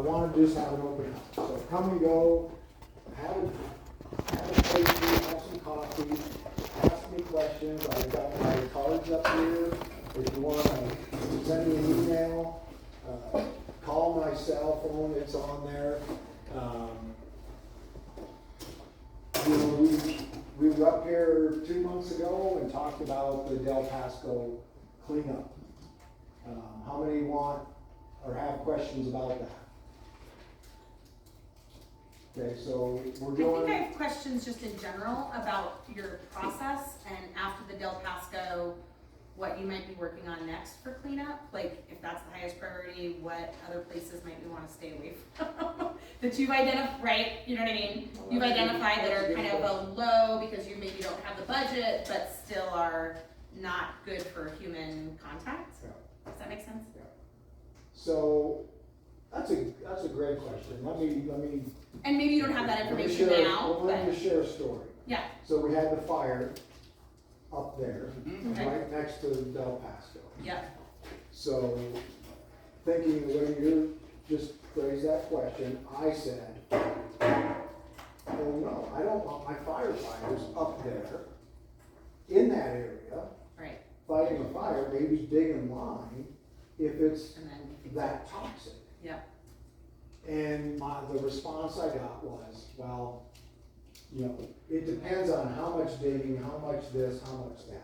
wanted to just have an open house. So come and go, have a pastry, have some coffee, ask me questions. I've got my cards up here. If you want to send me an email, call my cell phone, it's on there. You know, we were up here 2 months ago and talked about the Del Pasco cleanup. How many want or have questions about that? Okay, so we're I doing. think I have questions just in general about your process and after the Del Pasco, what you might be working on next for cleanup. Like if that's the highest priority, what other places might we want to stay away from? That you've identified, right? You know what I mean? You've identified that are kind of a low because you maybe don't have the budget, but still are not good for human contact. Yeah. Does that make sense? Yeah. So that's a great question. Let me. And maybe you don't have that information now, Let me but share a story. yeah. So we had the fire up there, Okay. right next to Del Pasco. Yeah. So thinking the way you just phrased that question, I said, oh no, I don't want my firefighters up there in that area Right. fighting a fire, maybe digging line if it's And then that toxic. yeah. And the response I got was, well, you know, it depends on how much digging, how much this, how much that.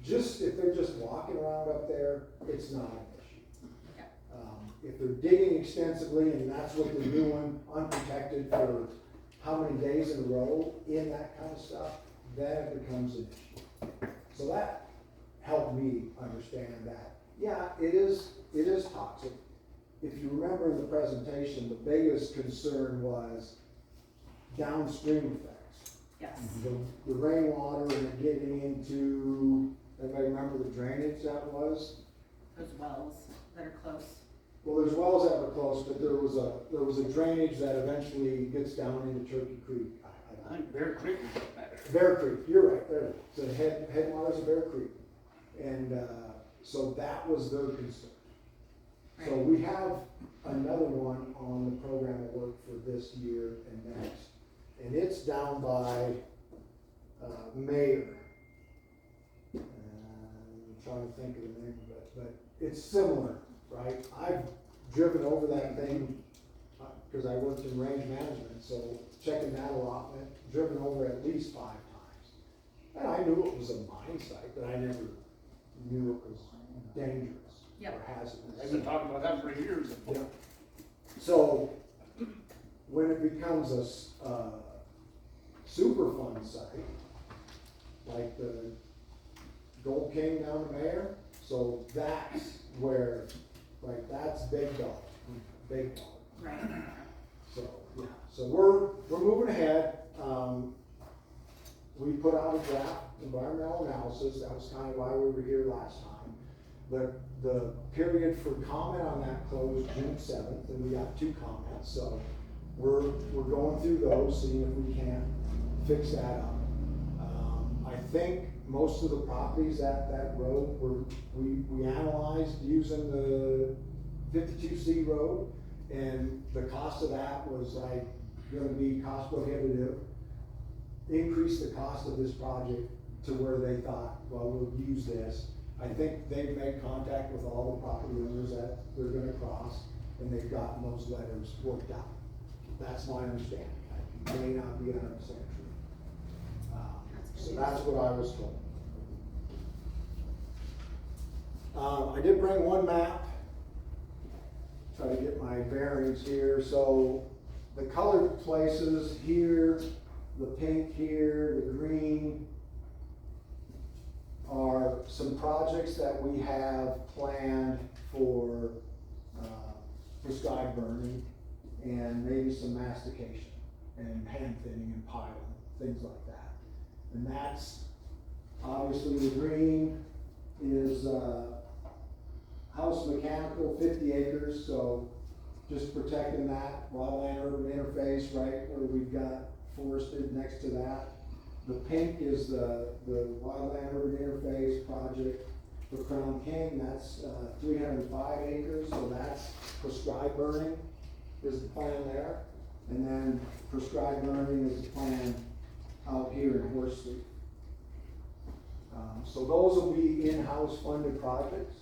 Just, if they're just walking around up there, it's not an issue. Yeah. If they're digging extensively and that's what they're doing, unprotected for how many days in a row in that kind of stuff, then it becomes an issue. So that helped me understand that, yeah, it is toxic. If you remember in the presentation, the biggest concern was downstream effects. Yes. The rainwater and it getting into, everybody remember the drainage that was? Those wells that are close. Well, there's wells that were close, but there was a drainage that eventually gets down into Turkey Creek. I think Bear Creek is up better. Bear Creek, you're right, there. So headwaters of Bear Creek. And, so that was their concern. So Right. we have another one on the program of work for this year and next. And it's down by, Mayor. I'm trying to think of the name of it, but it's similar, right? I've driven over that thing, cause I worked in range management, so checking that allotment, driven over at least 5 times. And I knew it was a mine site, but I never knew it was dangerous Yep. or hazardous. They've been talking about that for years. Yeah. So, when it becomes a Superfund site, like the Gold King down the Mayor, so that's where, like, that's big dog. Right. So, yeah, so we're moving ahead. We put out a draft environmental analysis, that was kind of why we were here last time. The period for comment on that closed June 7th, and we got 2 comments, so we're going through those, seeing if we can fix that up. I think most of the properties at that road we analyzed using the 52C road, and the cost of that was like gonna be cost prohibitive. Increase the cost of this project to where they thought, well, we'll use this. I think they've made contact with all the property owners that they're gonna cross, and they've gotten those letters worked out. That's my understanding. I may not be 100% true. So that's what I was told. I did bring one map. Try to get my bearings here. So the colored places here, the pink here, the green, are some projects that we have planned for prescribed burning and maybe some mastication and hand thinning and piling, things like that. And that's, obviously the green is house mechanical, 50 acres, so just protecting that wildland urban interface, right, where we've got forested next to that. The pink is the wildland urban interface project for Crown King, that's 305 acres, so that's prescribed burning. is the plan there, and then prescribed burning is the plan out here in Horsley. So those will be in-house funded projects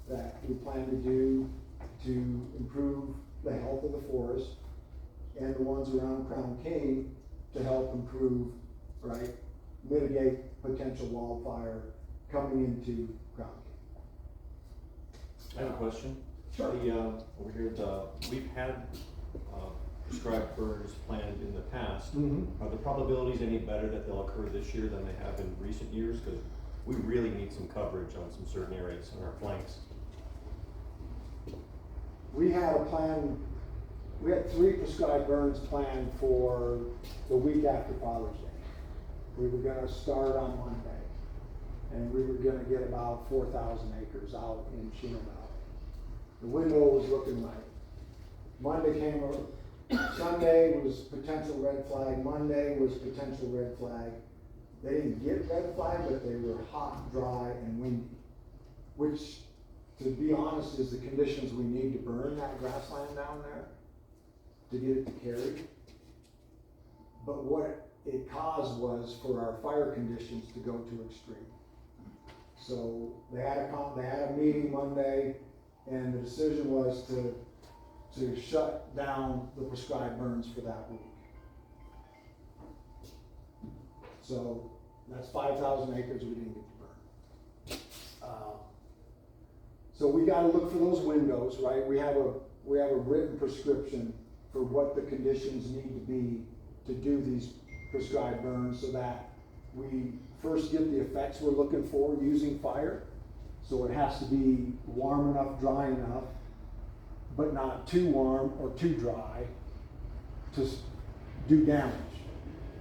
that we plan to do to improve the health of the forest, and the ones around Crown King to help improve, right, mitigate potential wildfire coming into Crown King. I have a question. Sure. Over here, we've had prescribed burns planned in the past. Mm-hmm. Are the probabilities any better that they'll occur this year than they have in recent years? Because we really need some coverage on some certain areas on our flanks. We had a plan, we had 3 prescribed burns planned for the week after Father's Day. We were gonna start on Monday, and we were gonna get about 4,000 acres out in Chino Valley. The window was looking right. Monday came over, Sunday was potential red flag, Monday was potential red flag. They didn't get red flag, but they were hot, dry, and windy, which, to be honest, is the conditions we need to burn that grassland down there to get it to carry. But what it caused was for our fire conditions to go too extreme. So they had a meeting Monday, and the decision was to shut down the prescribed burns for that week. So that's 5,000 acres we didn't get to burn. So we gotta look for those windows, right? We have a written prescription for what the conditions need to be to do these prescribed burns, so that we first get the effects we're looking for using fire. So it has to be warm enough, dry enough, but not too warm or too dry to do damage.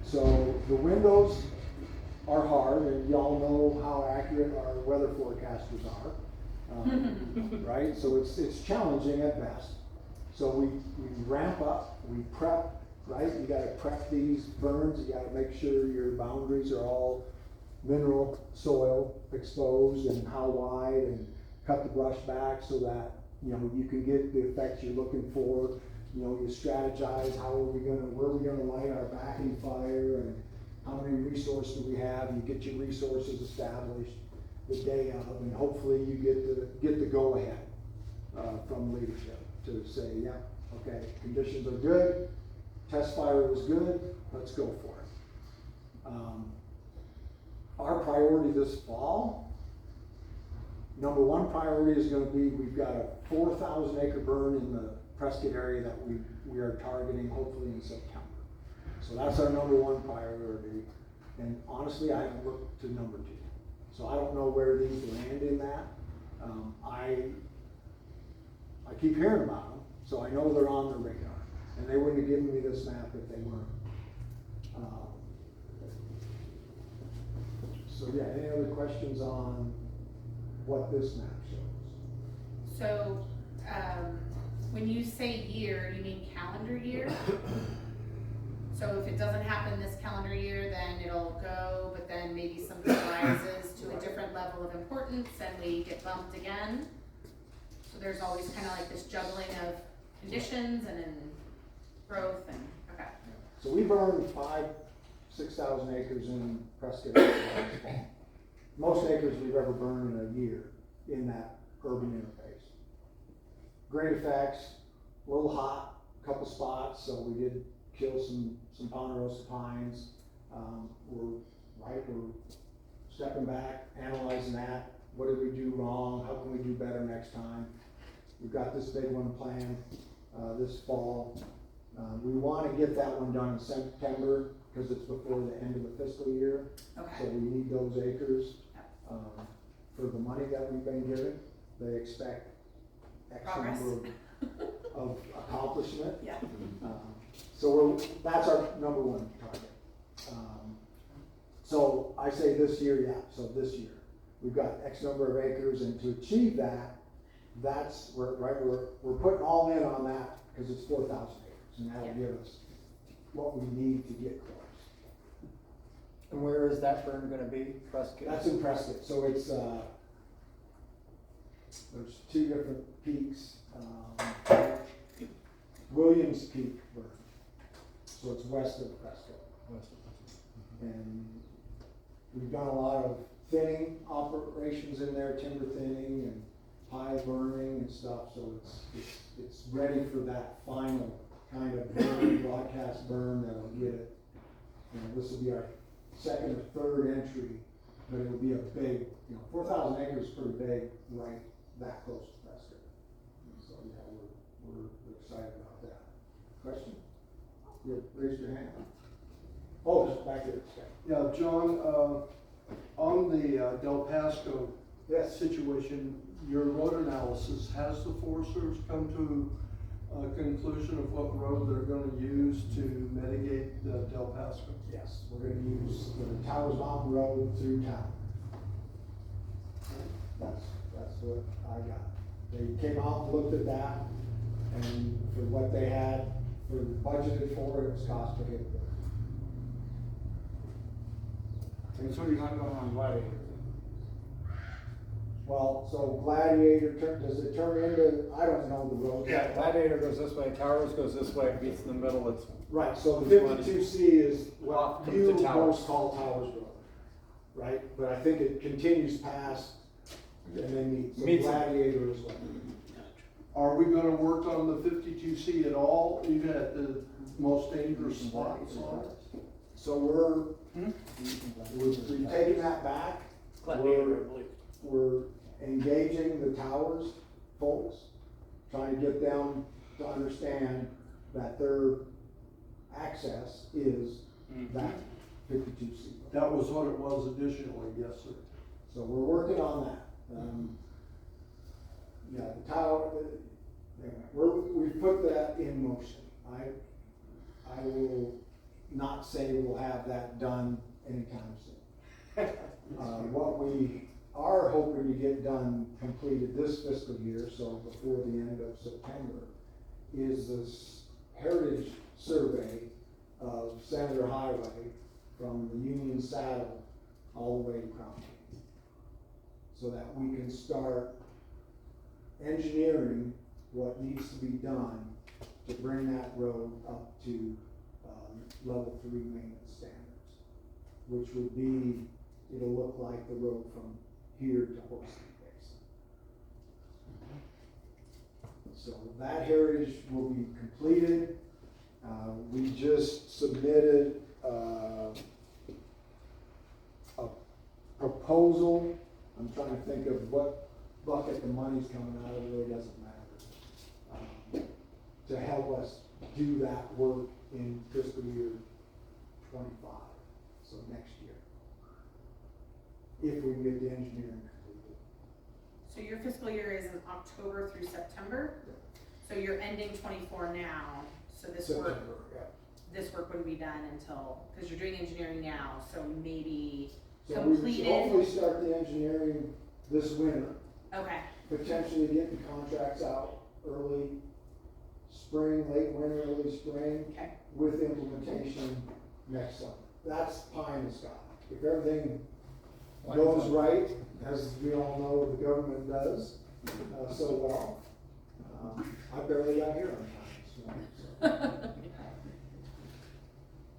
So the windows are hard, and y'all know how accurate our weather forecasters are. Right? So it's challenging at best. So we ramp up, we prep, right? You gotta prep these burns, you gotta make sure your boundaries are all mineral soil exposed and how wide, and cut the brush back so that, you know, you can get the effects you're looking for. You know, you strategize where are we gonna light our backing fire, and how many resources do we have. You get your resources established the day of, and hopefully you get the go-ahead from leadership to say, yeah, okay, conditions are good, test fire was good, let's go for it. Our priority this fall, number one priority is gonna be, we've got a 4,000 acre burn in the Prescott area that we are targeting hopefully in September. So that's our number one priority, and honestly, I haven't looked to number 2. So I don't know where these land in that. I keep hearing about them, so I know they're on the radar, and they wouldn't have given me this map if they weren't. So yeah, any other questions on what this map shows? So, when you say year, you mean calendar year? So if it doesn't happen this calendar year, then it'll go, but then maybe something rises to a different level of importance and we get bumped again. So there's always kind of like this juggling of conditions and then growth and, okay. So we burned 6,000 acres in Prescott last fall. Most acres we've ever burned in a year in that urban interface. Great effects, a little hot, a couple spots, so we did kill some ponderosa pines. We're stepping back, analyzing that. What did we do wrong? How can we do better next time? We've got this big one planned this fall. We want to get that one done in September because it's before the end of the fiscal year. Okay. So we need those acres for the money that we've been given. They expect X Progress. number of accomplishment. Yeah. So that's our number one target. So I say this year, yeah, so this year. We've got X number of acres, and to achieve that, we're putting all in on that because it's 4,000 acres, and that'll give us what we need to get close. And where is that burn gonna be, Prescott? That's in Prescott, so it's, there's 2 different peaks. William Williams Peak burn. So it's west of Pasco. And we've done a lot of thinning operations in there, timber thinning and pile burning and stuff, so it's ready for that final kind of burn, broadcast burn that'll get it. You know, this will be our second or third entry, but it'll be a big, 4,000 acres is pretty big, right, that close to Pasco. So, yeah, we're excited about that. Question? You raise your hand. Oh, just back there. Yeah, John, on the Del Pasco Yes. situation, your road analysis, has the Forest Service come to a conclusion of what road they're gonna use to mitigate the Del Pasco? Yes, we're gonna use the Towers Mountain Road through town. That's what I got. They came out and looked at that, and for what they had, for budgeted for, it was cost prohibitive. And so you're not going on Gladiator? Well, so Gladiator, does it turn into, I don't know the road. Yeah. Gladiator goes this way, Towers goes this way, it meets in the middle, it's Right, so the Which one? 52C is what Off comes you to Towers. most call Towers Road, right? But I think it continues past and then Meets it. Gladiator as well. Are we gonna work on the 52C at all, even at the most dangerous spots on it? So we're taking that back. We're engaging the Towers folks, trying to get them to understand that their access is that 52C. That was what it was additionally, yes, sir. So we're working on that. Yeah, the tower, we put that in motion. I will not say we'll have that done anytime soon. What we are hoping to get done, completed this fiscal year, so before the end of September, is this heritage survey of Senator Highway from the Union Saddle all the way to Crown King, so that we can start engineering what needs to be done to bring that road up to level 3 maintenance standards, which would be, it'll look like the road from here to Horsley Basin. So that heritage will be completed. We just submitted a proposal. I'm trying to think of what bucket the money's coming out of, it really doesn't matter. To help us do that work in fiscal year 25, so next year. If we can get the engineering completed. So your fiscal year is in October through September? So you're ending 24 now, so this work, September, yeah. this work wouldn't be done until, because you're doing engineering now, so maybe So we completed. should hopefully start the engineering this winter, Okay, potentially get the contracts out early spring, late winter, early spring, okay, with implementation next summer. That's pie in the sky. If everything goes right, as we all know the government does so well, I barely got here on time.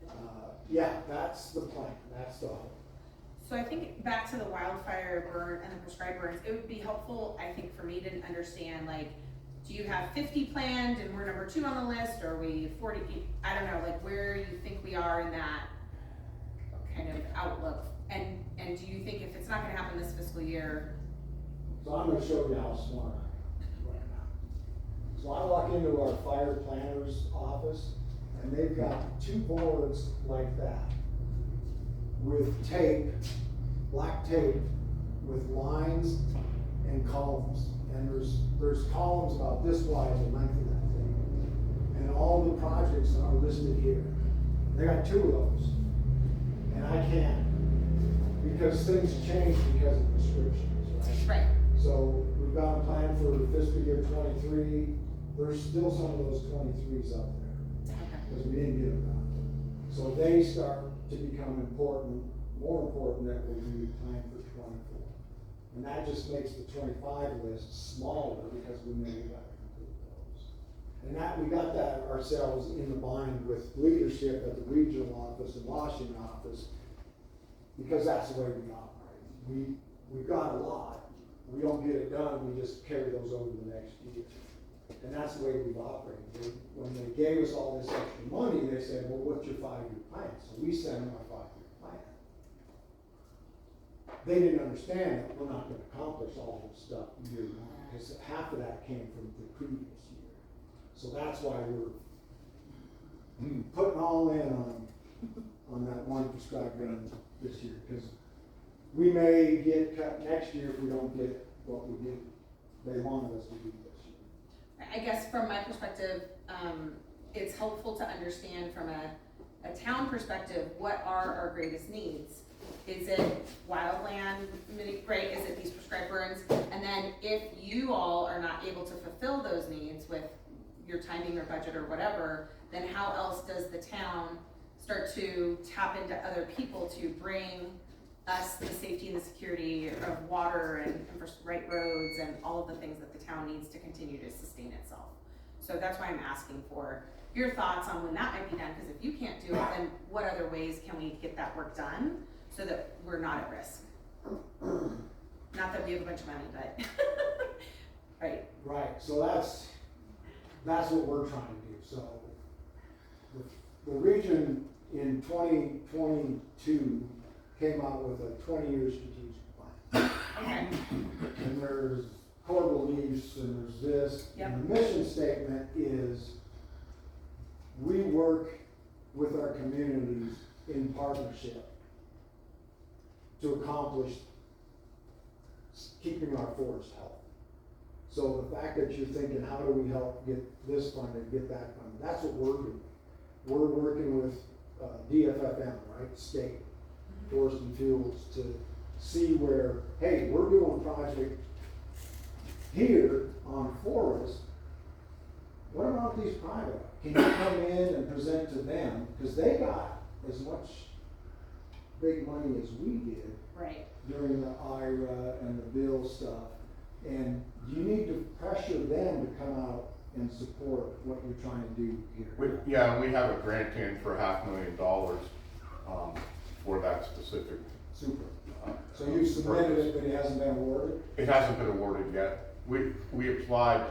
So, yeah, that's the plan, that's the hope. so I think back to the wildfire burn and the prescribed burns, it would be helpful, I think, for me to understand, like, do you have 50 planned and we're number 2 on the list, or are we 40, I don't know, like, where you think we are in that kind of outlook, and do you think if it's not gonna happen this fiscal year? So I'm gonna show you how smart I am right now. So I walk into our fire planner's office, and they've got 2 boards like that with tape, black tape, with lines and columns. And there's columns about this wide, the length of that thing. And all the projects are listed here. They got 2 of those. And I can't, because things change because of restrictions, right? Right. So we've got a plan for fiscal year 23. There's still some of those 23s out there, Okay. because we didn't get them done. So they start to become important, more important that we plan for 24. And that just makes the 25 list smaller, because we know we gotta complete those. And that, we got that ourselves in the bind with leadership at the regional office and Washington office, because that's the way we operate. We've got a lot, we don't get it done, we just carry those over to the next year. And that's the way we've operated. When they gave us all this extra money, they said, well, what's your 5-year plan? So we sent them our 5-year plan. They didn't understand that we're not gonna accomplish all this stuff year one, because half of that came from the previous year. So that's why we're putting all in on that one prescribed run this year, because we may get cut next year if we don't get what we did, they wanted us to do this year. I guess from my perspective, it's helpful to understand from a town perspective, what are our greatest needs? Is it wildland, right, is it these prescribed burns? And then if you all are not able to fulfill those needs with your timing or budget or whatever, then how else does the town start to tap into other people to bring us the safety and the security of water and right roads and all of the things that the town needs to continue to sustain itself? So that's why I'm asking for your thoughts on when that might be done, because if you can't do it, then what other ways can we get that work done so that we're not at risk? Not that we have a bunch of money, but, right. Right, so that's what we're trying to do. So the region in 2022 came out with a 20-year strategic plan. Okay. And there's core beliefs and there's this. Yep. And the mission statement is we work with our communities in partnership to accomplish keeping our forest healthy. So the fact that you're thinking, how do we help get this funded, get that funded, that's what we're doing. We're working with DFFM, right, state, Forest and Fuels, to see where, hey, we're doing a project here on forest, what about these private? Can you come in and present to them, because they got as much big money as we did Right. during the IRA and the bill stuff, and you need to pressure them to come out and support what you're trying to do here. Yeah, we have a grant in for $500,000 for that specific. Super. So you submitted it, but it hasn't been awarded? It hasn't been awarded yet. We applied,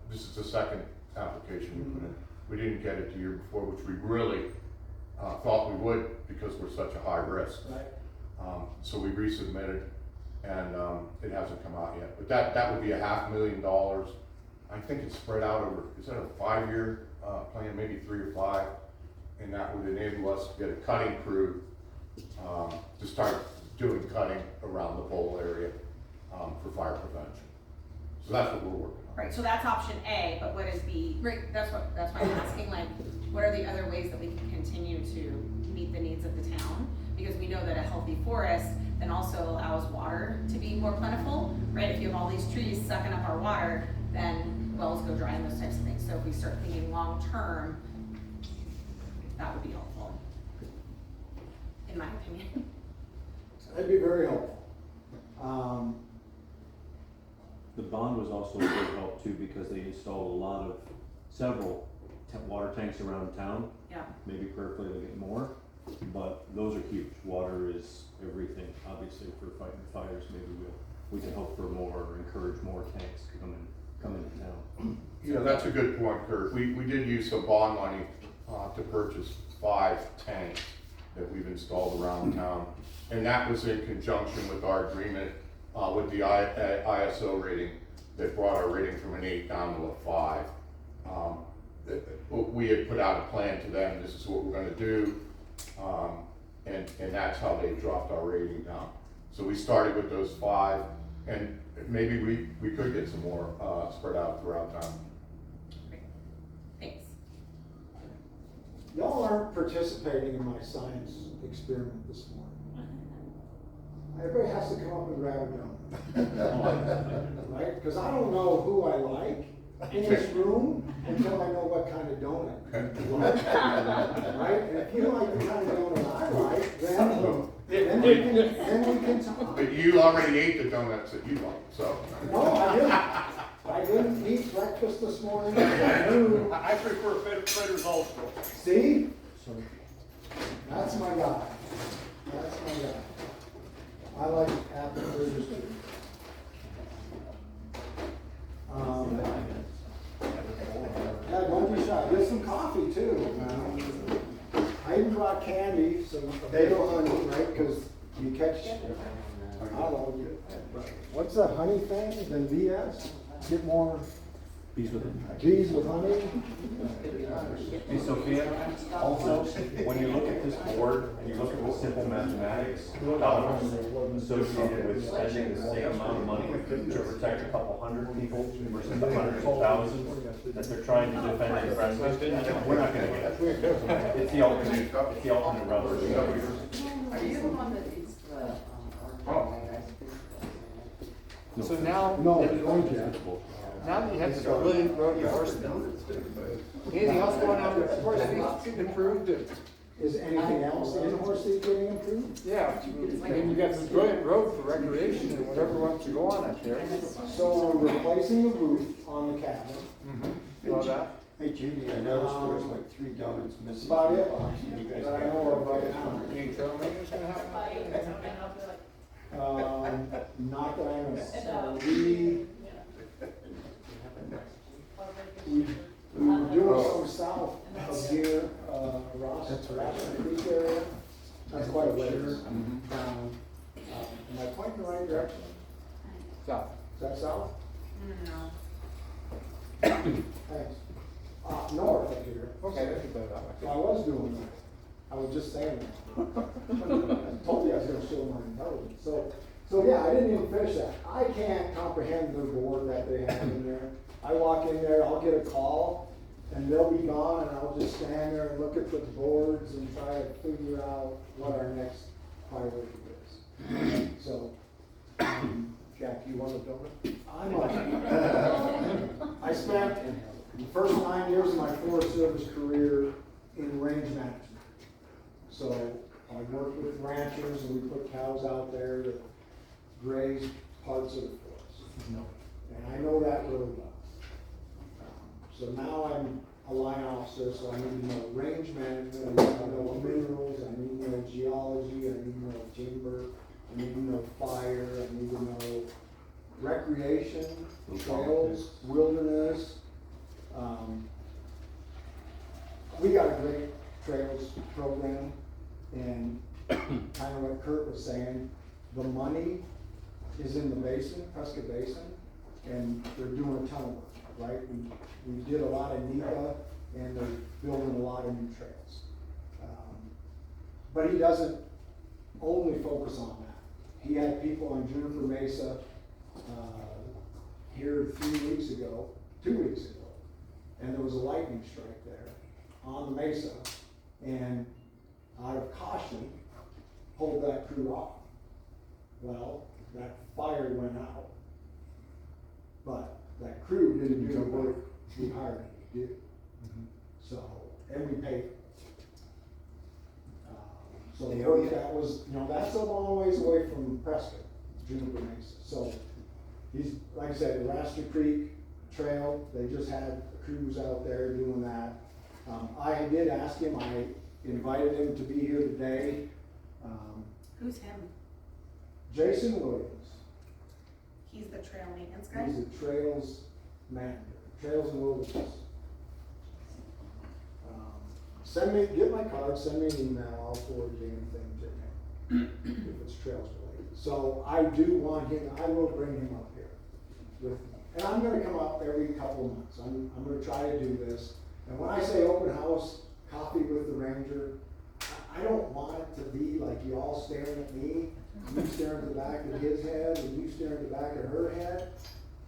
this is the second application we put in. We didn't get it the year before, which we really thought we would because we're such a high risk. Right. So we resubmitted and it hasn't come out yet. But that would be $500,000. I think it's spread out over, is that a 5-year plan, maybe 3 or 5? And that would enable us to get a cutting crew to start doing cutting around the pole area for fire prevention. So that's what we're working on. Right, so that's option A, but what is B? Right, that's why I'm asking, like, what are the other ways that we can continue to meet the needs of the town? Because we know that a healthy forest then also allows water to be more plentiful, right? If you have all these trees sucking up our water, then wells go dry and those types of things. So if we start thinking long-term, that would be helpful, in my opinion. That'd be very helpful. The bond was also a big help too, because they installed several water tanks around town. Yeah. Maybe prayerfully they'll get more, but those are huge. Water is everything, obviously, for fighting fires. Maybe we can hope for more or encourage more tanks to come into town. Yeah, that's a good point, Kurt. We did use some bond money to purchase 5 tanks that we've installed around town. And that was in conjunction with our agreement with the ISO rating that brought our rating from an 8 down to a 5. We had put out a plan to them, this is what we're gonna do, and that's how they dropped our rating down. So we started with those 5, and maybe we could get some more spread out throughout town. Great. Thanks. Y'all aren't participating in my science experiment this morning. Everybody has to come up and grab a donut. Right? Because I don't know who I like in this room until I know what kind of donut you like. Right? And if you like the kind of donut I like, then we can talk. But you already ate the donuts that you like, so. No, I didn't. I didn't eat breakfast this morning. I knew. I prefer fritters also. See? That's my guy. That's my guy. I like apple fritters too. Yeah, don't be shy. Get some coffee too. I even brought candy, some potato honey, right? Because you catch. I love it. What's the honey thing? The VS? Get more Bees with it. bees with honey? Hey Sophia, also, when you look at this board and you look at the simple mathematics, dollars associated with spending the same amount of money to protect a couple hundred people versus the hundreds of thousands that they're trying to defend aggressively, we're not gonna get it. It's the ultimate rubber. Are you the one that eats the? So now, No, don't you? now that you have the Pavilion Road University, anything else going on with Horse Feet getting improved? Is anything else in Horse Lake getting improved? Yeah, I mean, you got this brilliant road for recreation and whatever wants to go on up there. So we're replacing the roof on the cabin. All that. Hey Judy, I noticed there was like 3 donuts That's missing. about it that I know of right now. Any trail maintenance gonna happen? Not that I know. We were doing some south of here, Ross Creek area. That's quite a ways. Am I pointing the right direction? South. Is that south? No. Thanks. North of here. Okay, that's a better So I was doing that. I was just saying that. I told you I was gonna show my intelligence. So yeah, I didn't even finish that. I can't comprehend the board that they have in there. I walk in there, I'll get a call, and they'll be gone, and I'll just stand there and look at the boards and try to figure out what our next priority is. So, Jack, you want to build it? I spent the first 9 years of my Forest Service career in range management. So I worked with ranchers and we put cows out there to graze parts of the forest. And I know that really well. So now I'm a line officer, so I need to know range management, I need to know minerals, I need to know geology, I need to know timber, I need to know fire, I need to know recreation, trails, wilderness. We got a great trails program, and kind of what Kurt was saying, the money is in the basin, Pasco Basin, and they're doing a ton of work, right? We did a lot of NEPA, and they're building a lot of new trails. But he doesn't only focus on that. He had people on Juniper Mesa here 2 weeks ago, and there was a lightning strike there on the mesa, and out of caution, pulled that crew off. Well, that fire went out, but that crew didn't do the work we hired them to do. So, and we paid them. So the work that was, that's a long ways away from Prescott, Juniper Mesa. So he's, like I said, the Raster Creek Trail, they just had crews out there doing that. I did ask him, I invited him to be here today. Who's him? Jason Williams. He's the trail maintenance guy? He's a trails manager, trails and wilderness. Get my card, send me an email, I'll forward you anything to him, if it's trails related. So I do want him, I will bring him up here with me. And I'm gonna come up every couple of months, I'm gonna try to do this. And when I say open house, coffee with the ranger, I don't want it to be like you all staring at me, you staring at the back of his head, and you staring at the back of her head.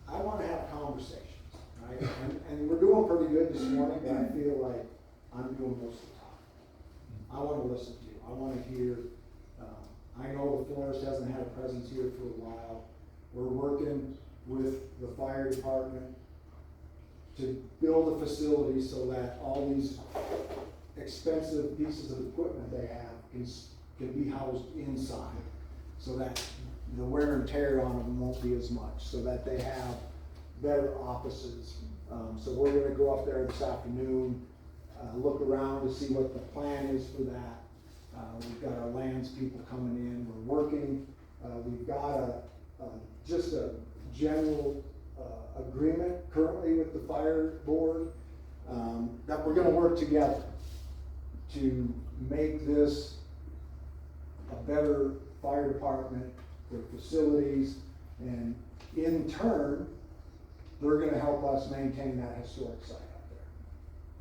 I wanna have conversations, right? And we're doing pretty good this morning, but I feel like I'm doing most of the time. I wanna listen to you, I wanna hear, I know the forest hasn't had a presence here for a while. We're working with the fire department to build a facility so that all these expensive pieces of equipment they have can be housed inside, so that the wear and tear on them won't be as much, so that they have better offices. So we're gonna go up there this afternoon, look around to see what the plan is for that. We've got our lands people coming in, we're working, we've got just a general, agreement currently with the fire board, that we're gonna work together to make this a better fire department, their facilities, and in turn, they're gonna help us maintain that historic site up there.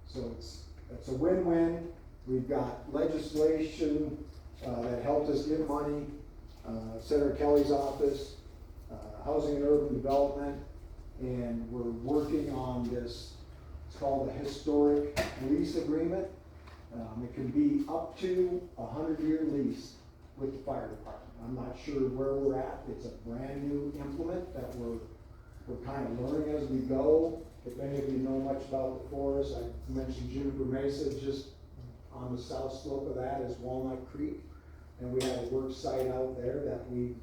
So it's a win-win. We've got legislation, that helped us get money, Senator Kelly's office, Housing and Urban Development, and we're working on this, it's called a historic lease agreement. It can be up to a 100-year lease with the fire department. I'm not sure where we're at. It's a brand new implement that we're kind of learning as we go. If any of you know much about the forest, I mentioned Juniper Mesa, just on the south slope of that is Walnut Creek. And we have a work site out there that we've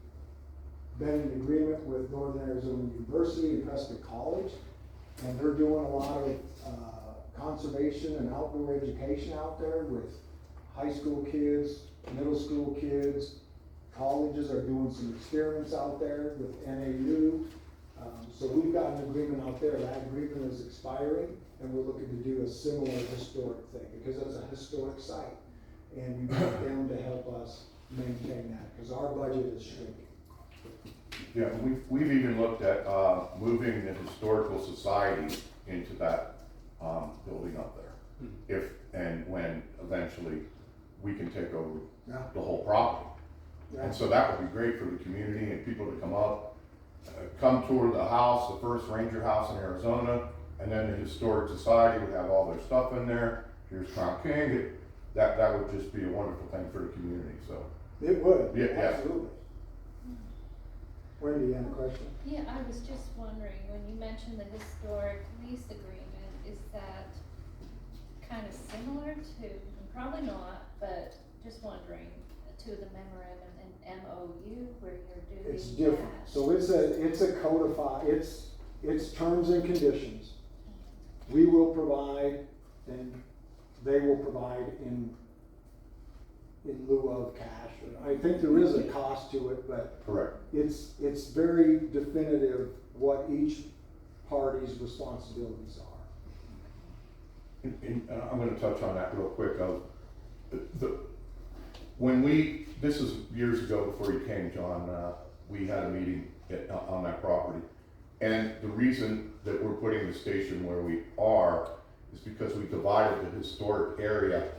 been in agreement with Northern Arizona University and Pasco College. And they're doing a lot of conservation and outdoor education out there with high school kids, middle school kids. Colleges are doing some experiments out there with NAU. So we've got an agreement out there. That agreement is expiring, and we're looking to do a similar historic thing because it's a historic site. And we want them to help us maintain that because our budget is shrinking. Yeah, we've even looked at, moving the historical society into that, building up there. If, and when eventually we can take over Yeah. the whole property. Yeah. And so that would be great for the community and people to come up, come tour the house, the first ranger house in Arizona, and then the historic society would have all their stuff in there. Here's Crown King. That would just be a wonderful thing for the community, so. It would, Yeah, yeah. absolutely. Wendy, you had a question? Yeah, I was just wondering, when you mentioned the historic lease agreement, is that kind of similar to, probably not, but just wondering, to the memorandum in MOU where you're doing It's different. that? So it's a codified, it's terms and conditions. We will provide and they will provide in lieu of cash. I think there is a cost to it, but Correct. it's very definitive what each party's responsibilities are. And I'm gonna touch on that real quick. This is years ago before you came, John, we had a meeting on that property. And the reason that we're putting the station where we are is because we divided the historic area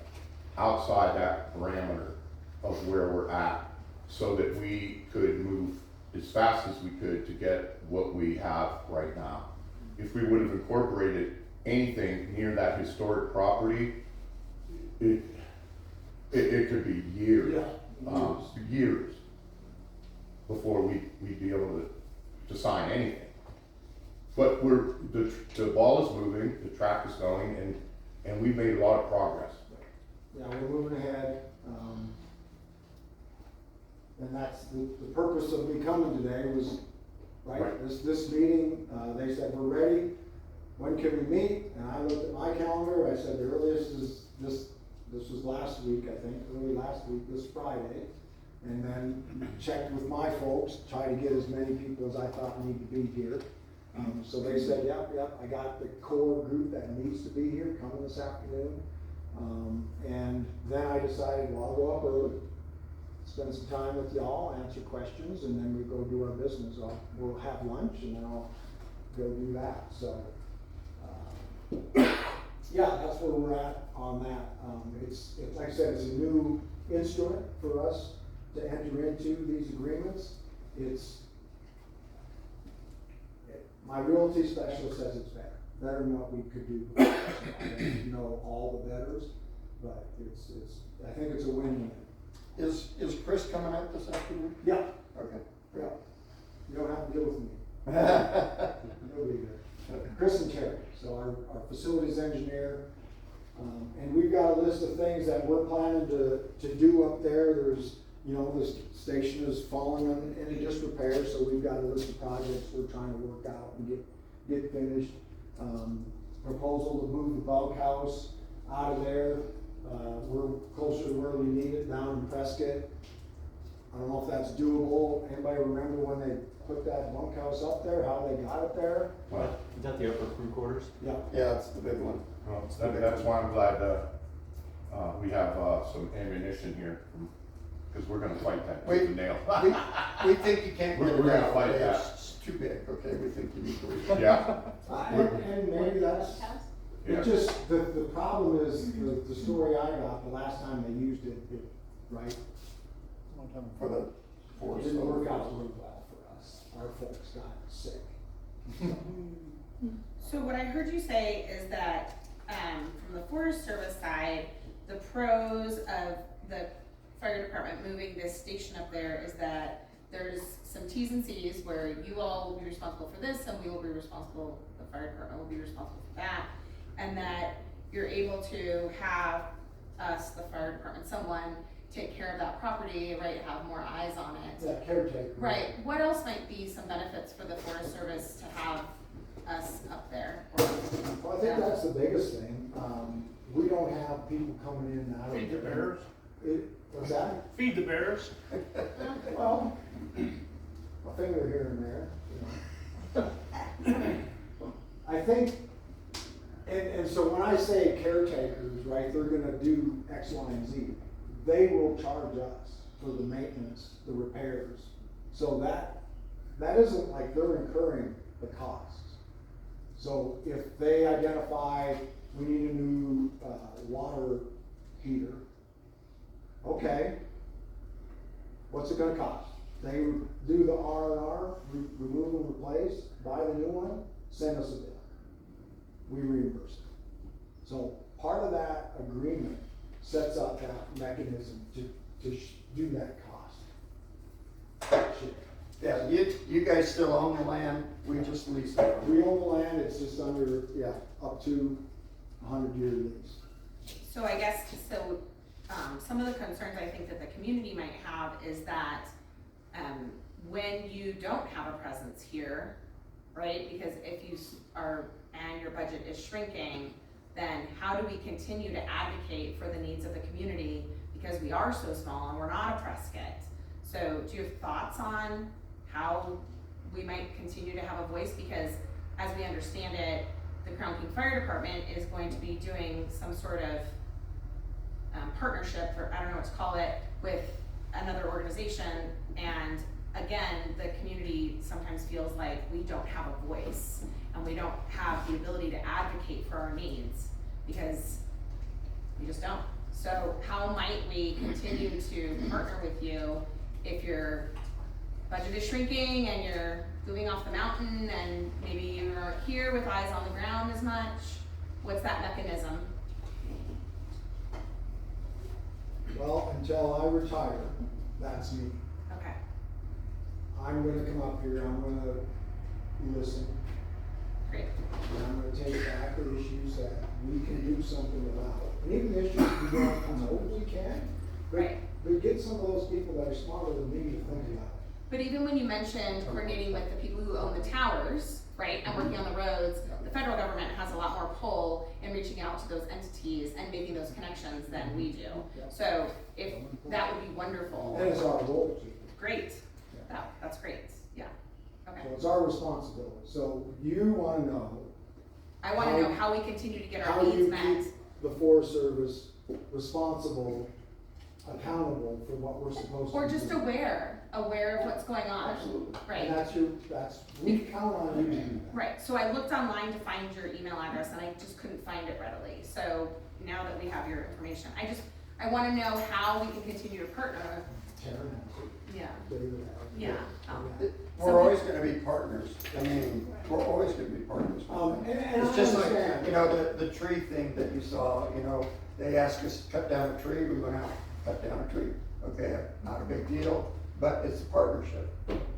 outside that parameter of where we're at, so that we could move as fast as we could to get what we have right now. If we would have incorporated anything near that historic property, it could be years. Yeah, Years before we'd be able to sign anything. But the ball is moving, the track is going, and we've made a lot of progress. Yeah, we're moving ahead. And that's the purpose of me coming today was, right, Right. this meeting, they said, we're ready. When can we meet? And I looked at my calendar, I said, the earliest is this was last week, I think, early last week, this Friday. And then checked with my folks, try to get as many people as I thought need to be here. So they said, yep, I got the core group that needs to be here coming this afternoon. And then I decided, well, I'll go up early, spend some time with y'all, answer questions, and then we go do our business. We'll have lunch and then I'll go do that. So, yeah, that's where we're at on that. It's like I said, it's a new instrument for us to enter into these agreements. My realty specialist says it's better than what we could do before. I don't know all the betters, but I think it's a win-win. Is Chris coming out this afternoon? Yeah, Okay. yeah. You don't have to deal with me. Nobody does. Chris and Terry, so our facilities engineer. And we've got a list of things that we're planning to do up there. There's, the station is falling in disrepair, so we've got a list of projects we're trying to work out and get finished. Proposal to move the bunkhouse out of there, we're closer to where we need it, down in Prescott. I don't know if that's doable. Anybody remember when they put that bunkhouse up there, how they got it there? Well, Is that the upper crew quarters? Yeah, Yeah, it's the big one. that's why I'm glad, we have, some ammunition here, because we're gonna fight that tooth and nail. We think you can't We're get it gonna out, fight but that. it's too big, okay, we think you need to leave it. Yeah, and maybe that's, yeah. it just, the problem is, the story I got, the last time they used it, right? For the It forest. didn't work out real well for us. Our folks got sick. So what I heard you say is that, from the Forest Service side, the pros of the fire department moving this station up there is that there's some T's and C's where you all will be responsible for this and we will be responsible, the fire department will be responsible for that. And that you're able to have us, the fire department, someone take care of that property, right, have more eyes on it. That caretaker. Right, what else might be some benefits for the Forest Service to have us up there? Well, I think that's the biggest thing. We don't have people coming in and out of. Feed the bears. What's that? Feed the bears. Well, a finger here and there, you know. I think, and so when I say caretakers, right, they're gonna do X, Y, and Z. They will charge us for the maintenance, the repairs. So that isn't like they're incurring the costs. So if they identify we need a new, water heater, okay, what's it gonna cost? They do the R&R, remove and replace, buy the new one, send us a bill. We reimburse it. So part of that agreement sets up that mechanism to do that cost. Shit. Yeah, you guys still own the land, we just lease it. We own the land, it's just under, up to 100-year lease. So I guess, some of the concerns I think that the community might have is that, when you don't have a presence here, right? Because if you are, and your budget is shrinking, then how do we continue to advocate for the needs of the community? Because we are so small and we're not a Prescott. So do you have thoughts on how we might continue to have a voice? Because as we understand it, the Crown King Fire Department is going to be doing some sort of partnership, or I don't know what to call it, with another organization. And again, the community sometimes feels like we don't have a voice and we don't have the ability to advocate for our needs because we just don't. So how might we continue to partner with you if your budget is shrinking and you're moving off the mountain and maybe you aren't here with eyes on the ground as much? What's that mechanism? Well, until I retire, that's me. Okay. I'm gonna come up here, I'm gonna listen, Great. and I'm gonna take back the issues that we can do something about. And even the issues we don't know we can, Right. but get some of those people that are smarter than me to think about it. But even when you mentioned coordinating with the people who own the towers, right, and working on the roads, the federal government has a lot more pull in reaching out to those entities and making those connections than we do. So if, that would be wonderful. And it's our role to. Great. That's great. Yeah. Okay. So it's our responsibility. So you wanna know I wanna know how we continue to get our how you needs met. keep the Forest Service responsible, accountable for what we're supposed to do. Or just aware of what's going on. Absolutely. Right. And we count on you to do that. Right, so I looked online to find your email address and I just couldn't find it readily. So now that we have your information, I wanna know how we can continue to partner. Karen has it. Yeah, David has it. yeah. We're always gonna be partners, I mean, we're always gonna be partners. And It's I just like, understand. you know, the tree thing that you saw, you know, they asked us to cut down a tree, we went out, cut down a tree. Okay, not a big deal, but it's a partnership.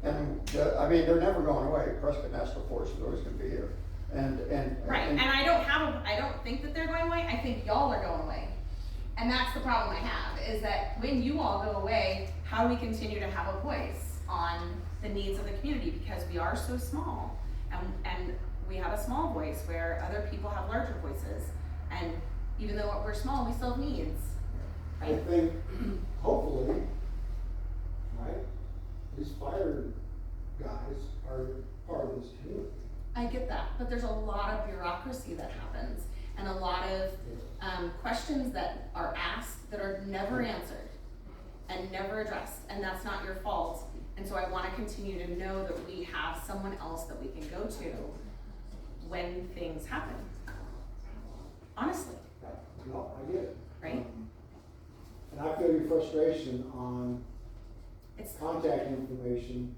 And, I mean, they're never going away, Prescott National Forest is always gonna be here. And. Right, and I don't think that they're going away, I think y'all are going away. And that's the problem I have, is that when you all go away, how do we continue to have a voice on the needs of the community? Because we are so small, and we have a small voice where other people have larger voices. And even though we're small, we still have needs, I right? think, hopefully, right, these fire guys are part of this community. I get that, but there's a lot of bureaucracy that happens and a lot of questions that are asked that are never answered and never addressed, and that's not your fault. And so I wanna continue to know that we have someone else that we can go to when things happen. Honestly, No, I get it. right? And I feel your frustration on It's, contact information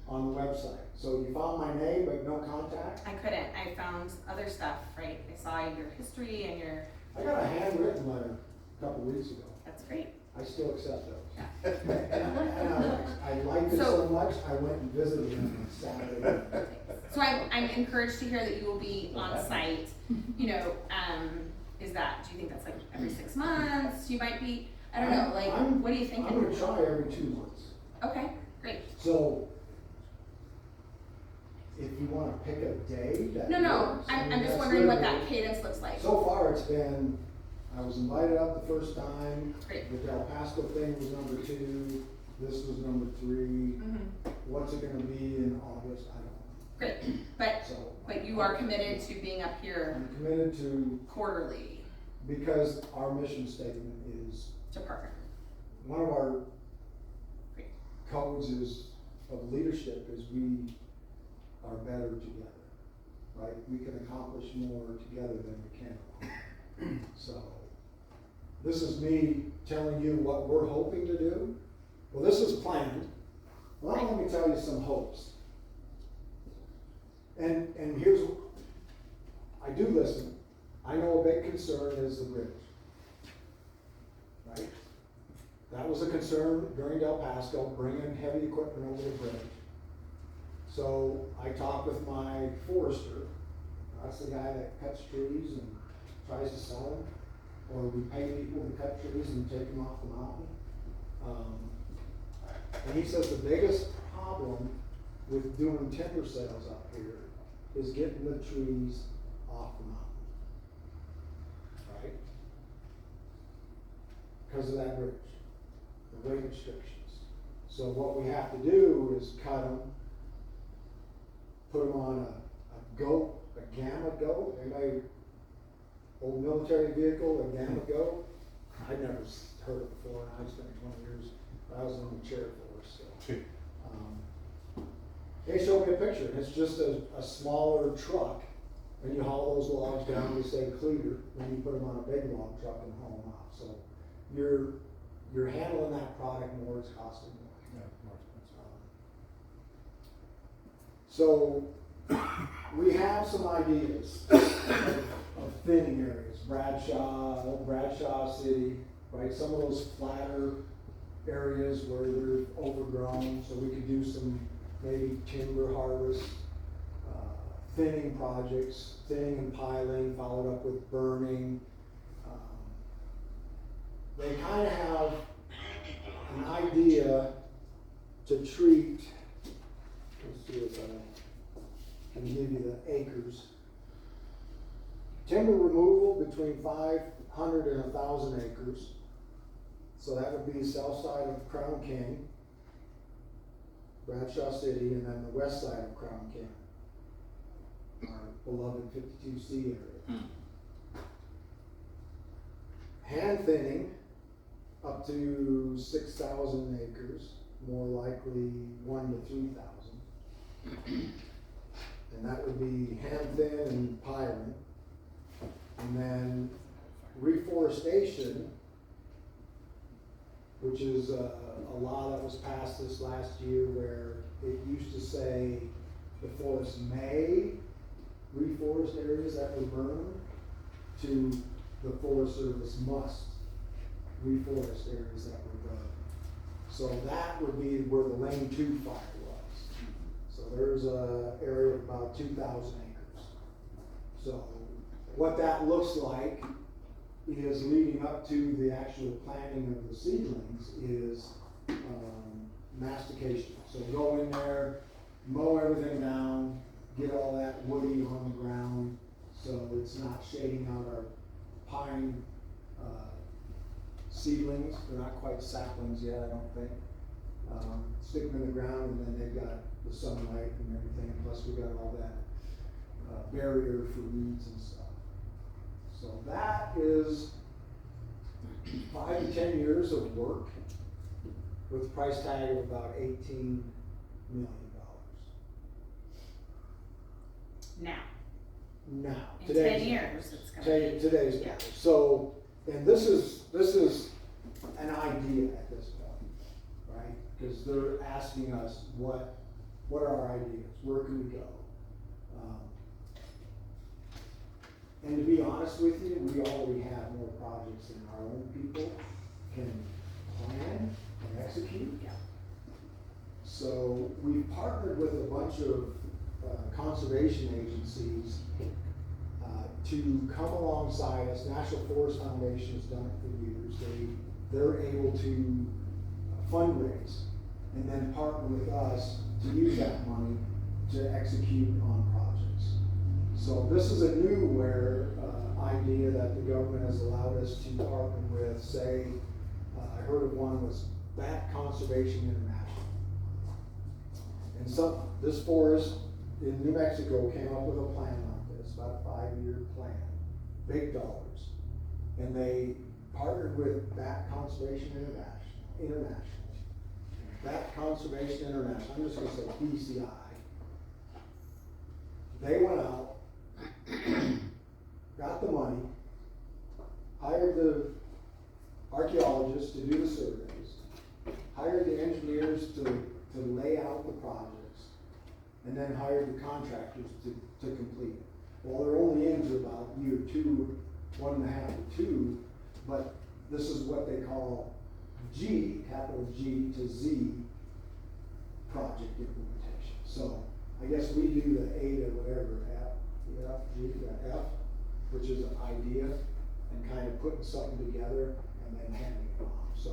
on the website. So you found my name but no contact? I couldn't, I found other stuff, right? I saw your history and your, I got a handwritten letter a couple weeks ago. that's great. I still accept those. And I liked it So- so much, I went and visited him on Saturday. So I'm encouraged to hear that you will be on site, you know, is that, do you think that's like every 6 months? You might be, I don't know, like, I'm- what are you thinking? I'm gonna try every 2 months. Okay, great. So, if you wanna pick a day that No, works, I I'm mean, just that's wondering what literally- that cadence looks like. So far, it's been, I was invited up the first time. Great. The Del Pasco thing was number 2, this was number 3. Mhm. What's it gonna be in August? I don't know. Great, So. but you are committed to being up here I'm committed to, quarterly because our mission statement is, to partner. one of our Great. codes of leadership is we are better together, right? We can accomplish more together than we can alone. So, this is me telling you what we're hoping to do. Well, this is planned. Well, let me tell you some hopes. And here's, I do listen. I know a big concern is the bridge. Right? That was a concern during Del Pasco, bringing heavy equipment over the bridge. So I talked with my forester, that's the guy that cuts trees and tries to sell them, or we pay people to cut trees and take them off the mountain. And he says the biggest problem with doing timber sales up here is getting the trees off the mountain. Right? Because of that bridge, the weight restrictions. So what we have to do is cut them, put them on a goat, a gamma goat. Anybody, old military vehicle, a gamma goat? I'd never heard it before, and I spent 20 years, I was in the chair force, so. They showed me a picture, and it's just a smaller truck, and you haul those logs down to say Cleaver, and you put them on a big log truck and haul them out. So you're handling that product more, it's costing more. So we have some ideas of thinning areas, Bradshaw City, right? Some of those flatter areas where they're overgrown, so we could do some maybe timber harvest, thinning projects, thinning and piling, followed up with burning. They kind of have an idea to treat, let's see if I can give you the acres. Timber removal between 500 and 1,000 acres. So that would be south side of Crown King, Bradshaw City, and then the west side of Crown King, our beloved 52C area. Hand thinning up to 6,000 acres, more likely 1,000 to 3,000. And that would be hand thin and piling. And then reforestation, which is a law that was passed this last year where it used to say the forest may reforest areas that were burned, to the Forest Service must reforest areas that were burned. So that would be where the Lane 2 fire was. So there's a area of about 2,000 acres. So what that looks like is leading up to the actual planting of the seedlings is mastication. So go in there, mow everything down, get all that woody on the ground, so it's not shading out our pine, seedlings. They're not quite saplings yet, I don't think. Stick them in the ground, and then they've got the sunlight and everything, plus we got all that, barrier for weeds and stuff. So that is 5 to 10 years of work with a price tag of about $18 million. Now, Now, in today's 10 years, it's gonna be. today's Yeah. numbers. So, and this is an idea at this point, right? Because they're asking us what are our ideas, where can we go? And to be honest with you, we already have more projects than our own people can plan and execute. Yeah. So we partnered with a bunch of conservation agencies to come alongside us. National Forest Foundation has done it for years. They're able to fundraise and then partner with us to use that money to execute on projects. So this is a new idea that the government has allowed us to partner with. Say, I heard of one was Bat Conservation International. And this forest in New Mexico came up with a plan like this, about a 5-year plan, big dollars. And they partnered with Bat Conservation International. Bat Conservation International, I'm just gonna say BCI. They went out, got the money, hired the archaeologists to do the surveys, hired the engineers to lay out the projects, and then hired the contractors to complete it. Well, they're only into about year 2, 1.5 to 2, but this is what they call G, capital G to Z, project implementation. So I guess we do the A to whatever, G to F, which is an idea, and kind of putting something together and then handing it off. So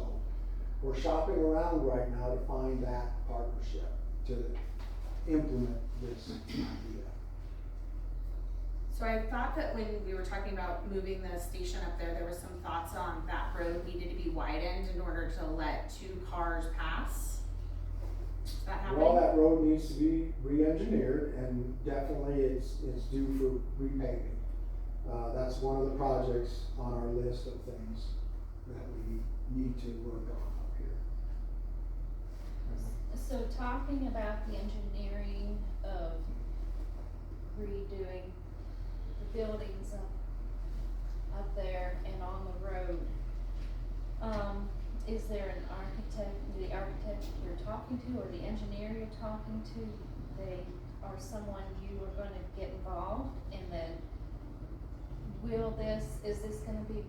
we're shopping around right now to find that partnership to implement this idea. So I thought that when we were talking about moving the station up there, there was some thoughts on that road needed to be widened in order to let 2 cars pass. Is that happening? Well, that road needs to be re-engineered, and definitely it's due for repaving. That's one of the projects on our list of things that we need to work on up here. So talking about the engineering of redoing the buildings up there and on the road, is there an architect, the architect you're talking to, or the engineer you're talking to, they are someone you are gonna get involved, and then is this gonna be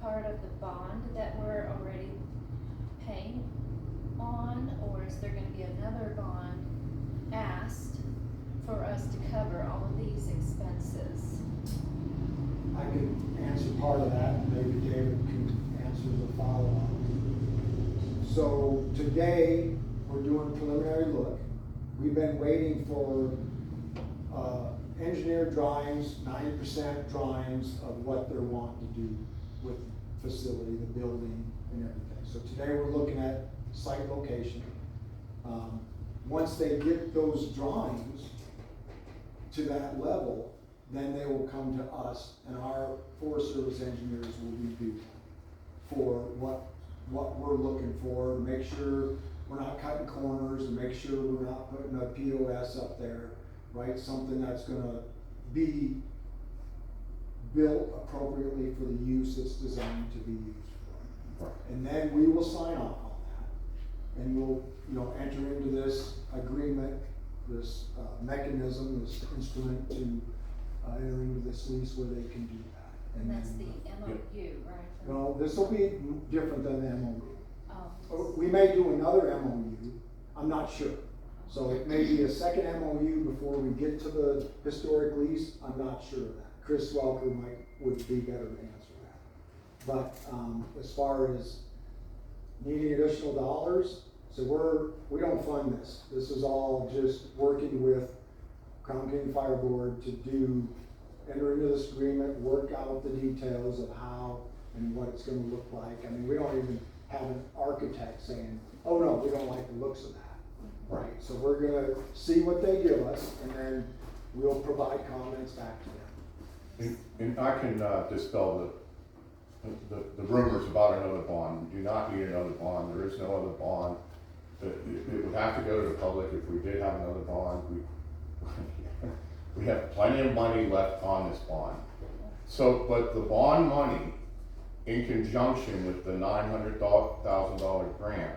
part of the bond that we're already paying on, or is there gonna be another bond asked for us to cover all of these expenses? I can answer part of that, and maybe David can answer the follow-up. So today, we're doing a preliminary look. We've been waiting for engineer drawings, 90% drawings of what they're wanting to do with the facility, the building, and everything. So today, we're looking at site location. Once they get those drawings to that level, then they will come to us, and our Forest Service engineers will review for what we're looking for, make sure we're not cutting corners, and make sure we're not putting a POS up there, right? Something that's gonna be built appropriately for the use it's designed to be used for. And then we will sign off on that, and we'll, enter into this agreement, this mechanism, this instrument to enter into this lease where they can do that. And that's the then, MOU, right? no, this will be different than the MOU. Oh. We may do another MOU, I'm not sure. So it may be a second MOU before we get to the historic lease, I'm not sure of that. Chris Welker would be better to answer that. But, as far as needing additional dollars, so we don't fund this. This is all just working with Crown King Fire Board to enter into this agreement, work out the details of how and what it's gonna look like. I mean, we don't even have an architect saying, oh no, we don't like the looks of that. Right, so we're gonna see what they give us, and then we'll provide comments back to them. And I can dispel the rumors about another bond. We do not need another bond. There is no other bond. It would have to go to the public if we did have another bond. We have plenty of money left on this bond. So, but the bond money, in conjunction with the $900,000 grant,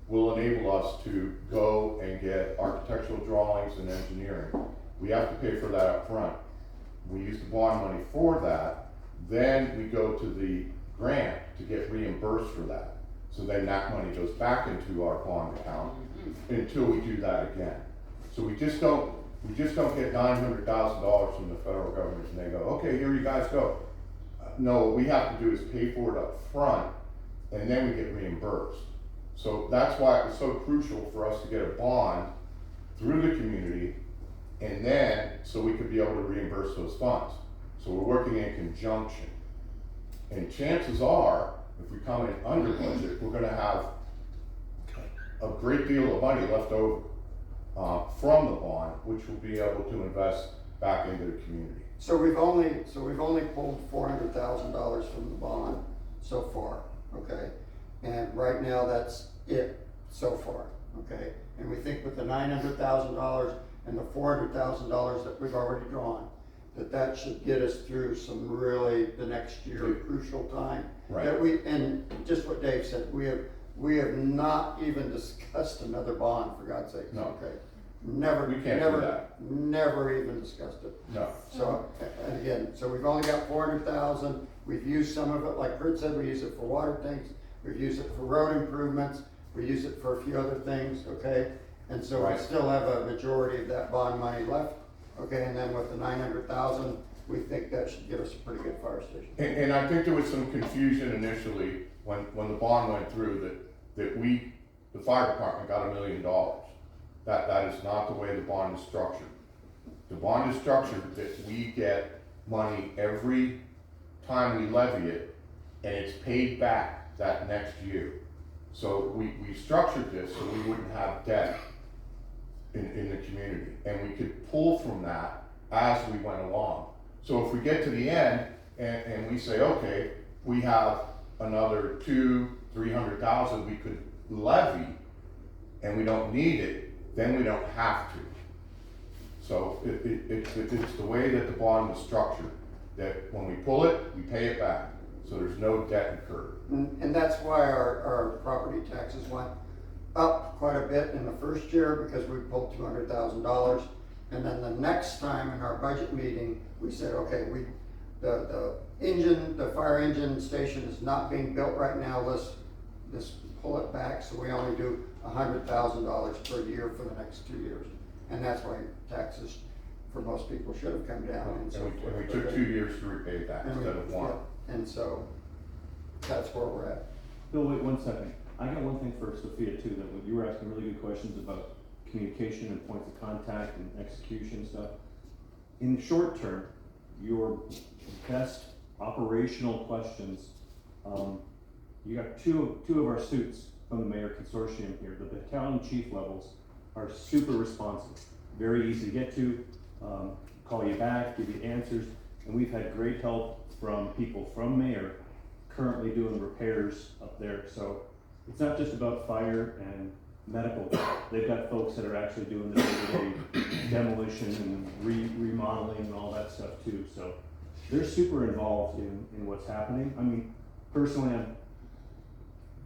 will enable us to go and get architectural drawings and engineering. We have to pay for that up front. We use the bond money for that, then we go to the grant to get reimbursed for that. So then that money goes back into our bond account until we do that again. So we just don't get $900,000 from the federal government and they go, okay, here you guys go. No, what we have to do is pay for it up front and then we get reimbursed. So that's why it was so crucial for us to get a bond through the community, and then, so we could be able to reimburse those funds. So we're working in conjunction. And chances are, if we come in under budget, we're gonna have a great deal of money left over from the bond, which we'll be able to invest back into the community. So we've only pulled $400,000 from the bond so far, okay? And right now, that's it so far, okay? And we think with the $900,000 and the $400,000 that we've already drawn, that should get us through some really, the next year, crucial time. Right. And just what Dave said, we have not even discussed another bond, for God's sake. No. Okay? Never, We can't do that. never even discussed it. No. So, and again, so we've only got 400,000, we've used some of it, like Kurt said, we use it for water tanks, we've used it for road improvements, we use it for a few other things, okay? And so we Right. still have a majority of that bond money left, okay? And then with the 900,000, we think that should give us a pretty good fire station. And I think there was some confusion initially when the bond went through that the fire department got $1 million. That is not the way the bond is structured. The bond is structured that we get money every time we levy it, and it's paid back that next year. So we structured this so we wouldn't have debt in the community, and we could pull from that as we went along. So if we get to the end and we say, okay, we have another $200,000-300,000 we could levy, and we don't need it, then we don't have to. So it's the way that the bond was structured, that when we pull it, we pay it back. So there's no debt incurred. And that's why our property taxes went up quite a bit in the first year, because we pulled $200,000. And then the next time in our budget meeting, we said, okay, the fire engine station is not being built right now, let's pull it back, so we only do $100,000 per year for the next 2 years. And that's why taxes for most people should have come down and so forth. And we took 2 years to repay that instead of one. Yeah. And so that's where we're at. Bill, wait 1 second. I got one thing for Sophia too, that you were asking really good questions about communication and points of contact and execution stuff. In the short term, your best operational questions, you got two of our suits from the mayor consortium here. The battalion chief levels are super responsive, very easy to get to, call you back, give you answers, and we've had great help from people from mayor currently doing repairs up there. So it's not just about fire and medical. They've got folks that are actually doing the day-to-day demolition and remodeling and all that stuff too. So they're super involved in what's happening. I mean, personally,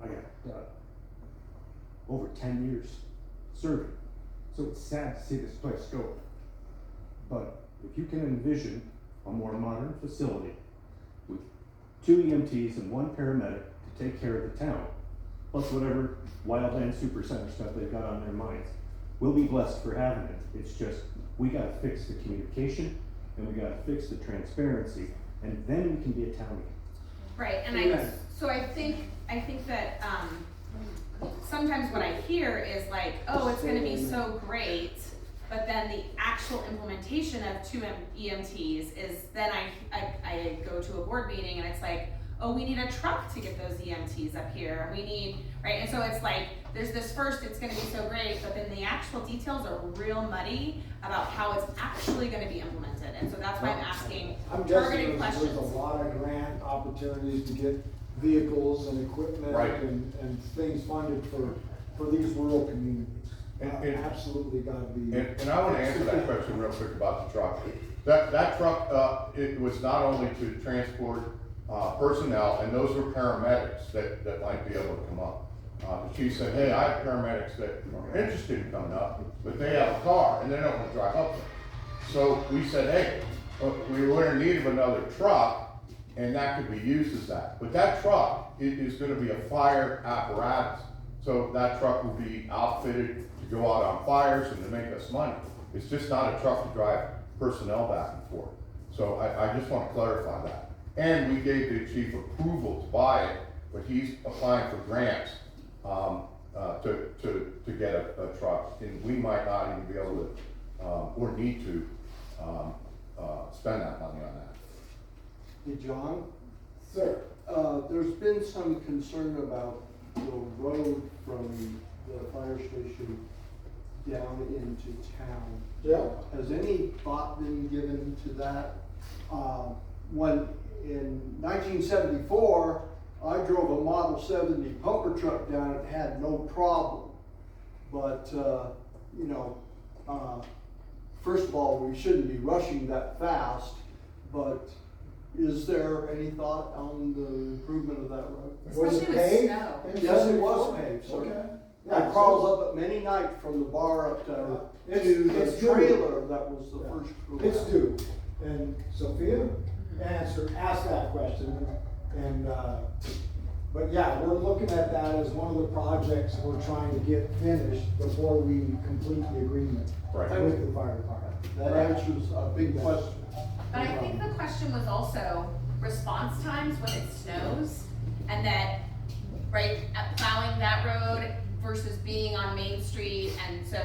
I got over 10 years serving. So it's sad to see this place go. But if you can envision a more modern facility with 2 EMTs and 1 paramedic to take care of the town, plus whatever wildland super center stuff they've got on their minds, we'll be blessed for having it. It's just, we gotta fix the communication and we gotta fix the transparency, and then we can be a town again. Right, and I think that, sometimes what I hear is like, oh, it's gonna be so great, but then the actual implementation of two EMTs is then I go to a board meeting and it's like, oh, we need a truck to get those EMTs up here, we need, right, and so it's like, there's this first, it's gonna be so great, but then the actual details are real muddy about how it's actually gonna be implemented, and so that's why I'm asking I'm targeted guessing questions. there's a lot of grant opportunities to get vehicles and equipment Right. and things funded for these rural communities. And- Absolutely gotta be. And I wanna answer that question real quick about the truck. That truck, it was not only to transport, personnel, and those were paramedics that might be able to come up. The chief said, hey, I have paramedics that are interested in coming up, but they have a car and they don't wanna drive up there. So we said, hey, we were in need of another truck, and that could be used as that. But that truck is gonna be a fire apparatus. So that truck will be outfitted to go out on fires and to make us money. It's just not a truck to drive personnel back and forth. So I just wanna clarify that. And we gave the chief approval to buy it, but he's applying for grants, to get a truck. And we might not even be able to, or need to, spend that money on that. Hey, John, Sir, there's been some concern about the road from the fire station down into town. yeah, Has any thought been given to that? When, in 1974, I drove a Model 70 pumper truck down, it had no problem. But, you know, first of all, we shouldn't be rushing that fast, but is there any thought on the improvement of that road? was it Especially with paved? snow. Yes, it was paved, sir. Okay. I Yeah, crawled up at many nights from the bar up to It's the due. trailer that was the Yeah. first crew. It's out. due, and Sophia asked that question, and, but yeah, we're looking at that as one of the projects we're trying to get finished before we complete the agreement Right. with the fire department. That answers a big question. But I think the question was also response times when it snows, and that, right, plowing that road versus being on Main Street, and so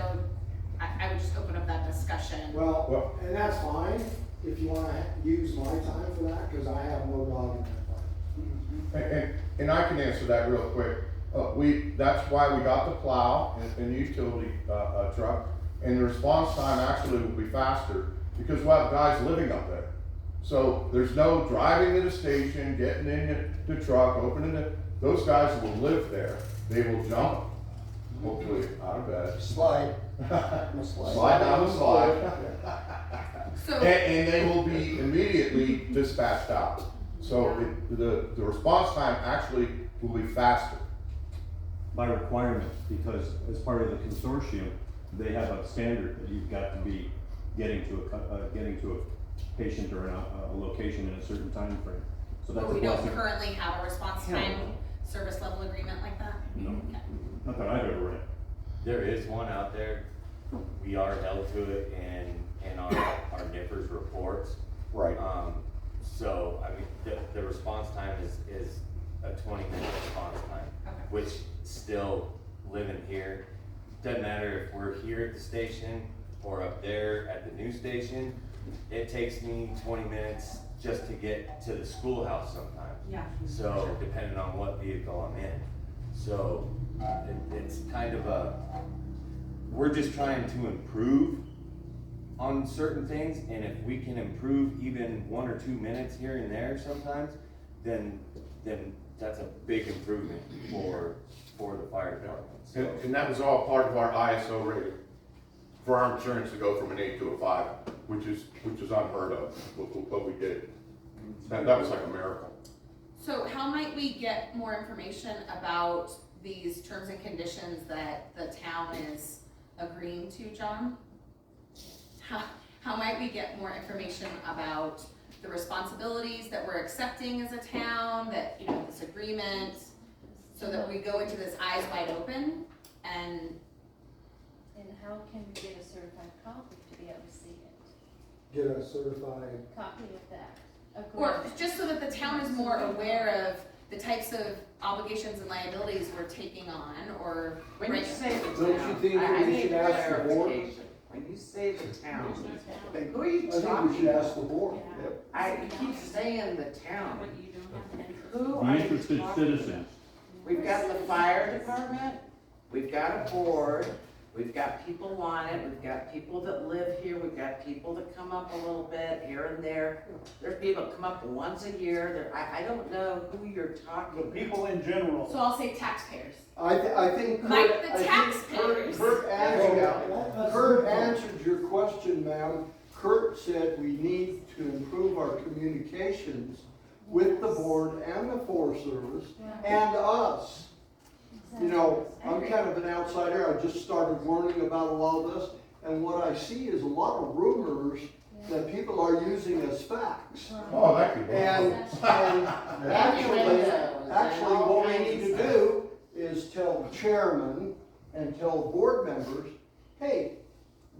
I would just open up that discussion. Well, and that's fine, if you wanna use my time for that, cause I have no dog in that fight. And I can answer that real quick. That's why we got the plow and the utility, truck. And the response time actually will be faster because we'll have guys living up there. So there's no driving to the station, getting in the truck, opening it. Those guys will live there. They will jump, hopefully out of bed. Slide. Slide down the slide. So, And they will be immediately dispatched out. So the response time actually will be faster. By requirement, because as part of the consortium, they have a standard that you've got to be getting to a patient or a location in a certain time frame. So that's but a we don't blessing. currently have a response time service level agreement like that? No, Okay. not that I've ever read. There is one out there. We are held to it in our NIPERS reports. Right. So, I mean, the response time is a 20-minute response time, Okay. which still living here, doesn't matter if we're here at the station or up there at the new station, it takes me 20 minutes just to get to the schoolhouse sometimes. Yeah. So, depending on what vehicle I'm in. So, it's kind of we're just trying to improve on certain things, and if we can improve even 1 or 2 minutes here and there sometimes, then that's a big improvement for the fire department. So, And that was all part of our ISO rating for our insurance to go from an 8 to a 5, which is unheard of, what we did. That was like a miracle. So how might we get more information about these terms and conditions that the town is agreeing to, John? How might we get more information about the responsibilities that we're accepting as a town, that, you know, this agreement, so that we go into this eyes wide open and And how can we get a certified copy to be able to see it? Get a certified, Copy of that or agreement. just so that the town is more aware of the types of obligations and liabilities we're taking on, or. When you right- say the Don't you town, think I we need should ask the board? clarification. when you say the town, I who are you think we should talking ask the about? board. I keep saying the town. What you don't have an interest. Who The are you interested talking citizens. about? We've got the fire department, we've got a board, we've got people on it, we've got people that live here, we've got people that come up a little bit here and there. There's people that come up once a year, I don't know who you're talking about. People in general. So I'll say taxpayers. I think Mike, Kurt, the I think taxpayers. Kurt answered your question, ma'am. Kurt said we need to improve our communications with the board and the Forest Service and us. You know, I'm kind of an outsider, I just started learning about a lot of this, and what I see is a lot of rumors that people are using as facts. Oh, that could be. And actually, what we need to do is tell the chairman and tell board members, hey,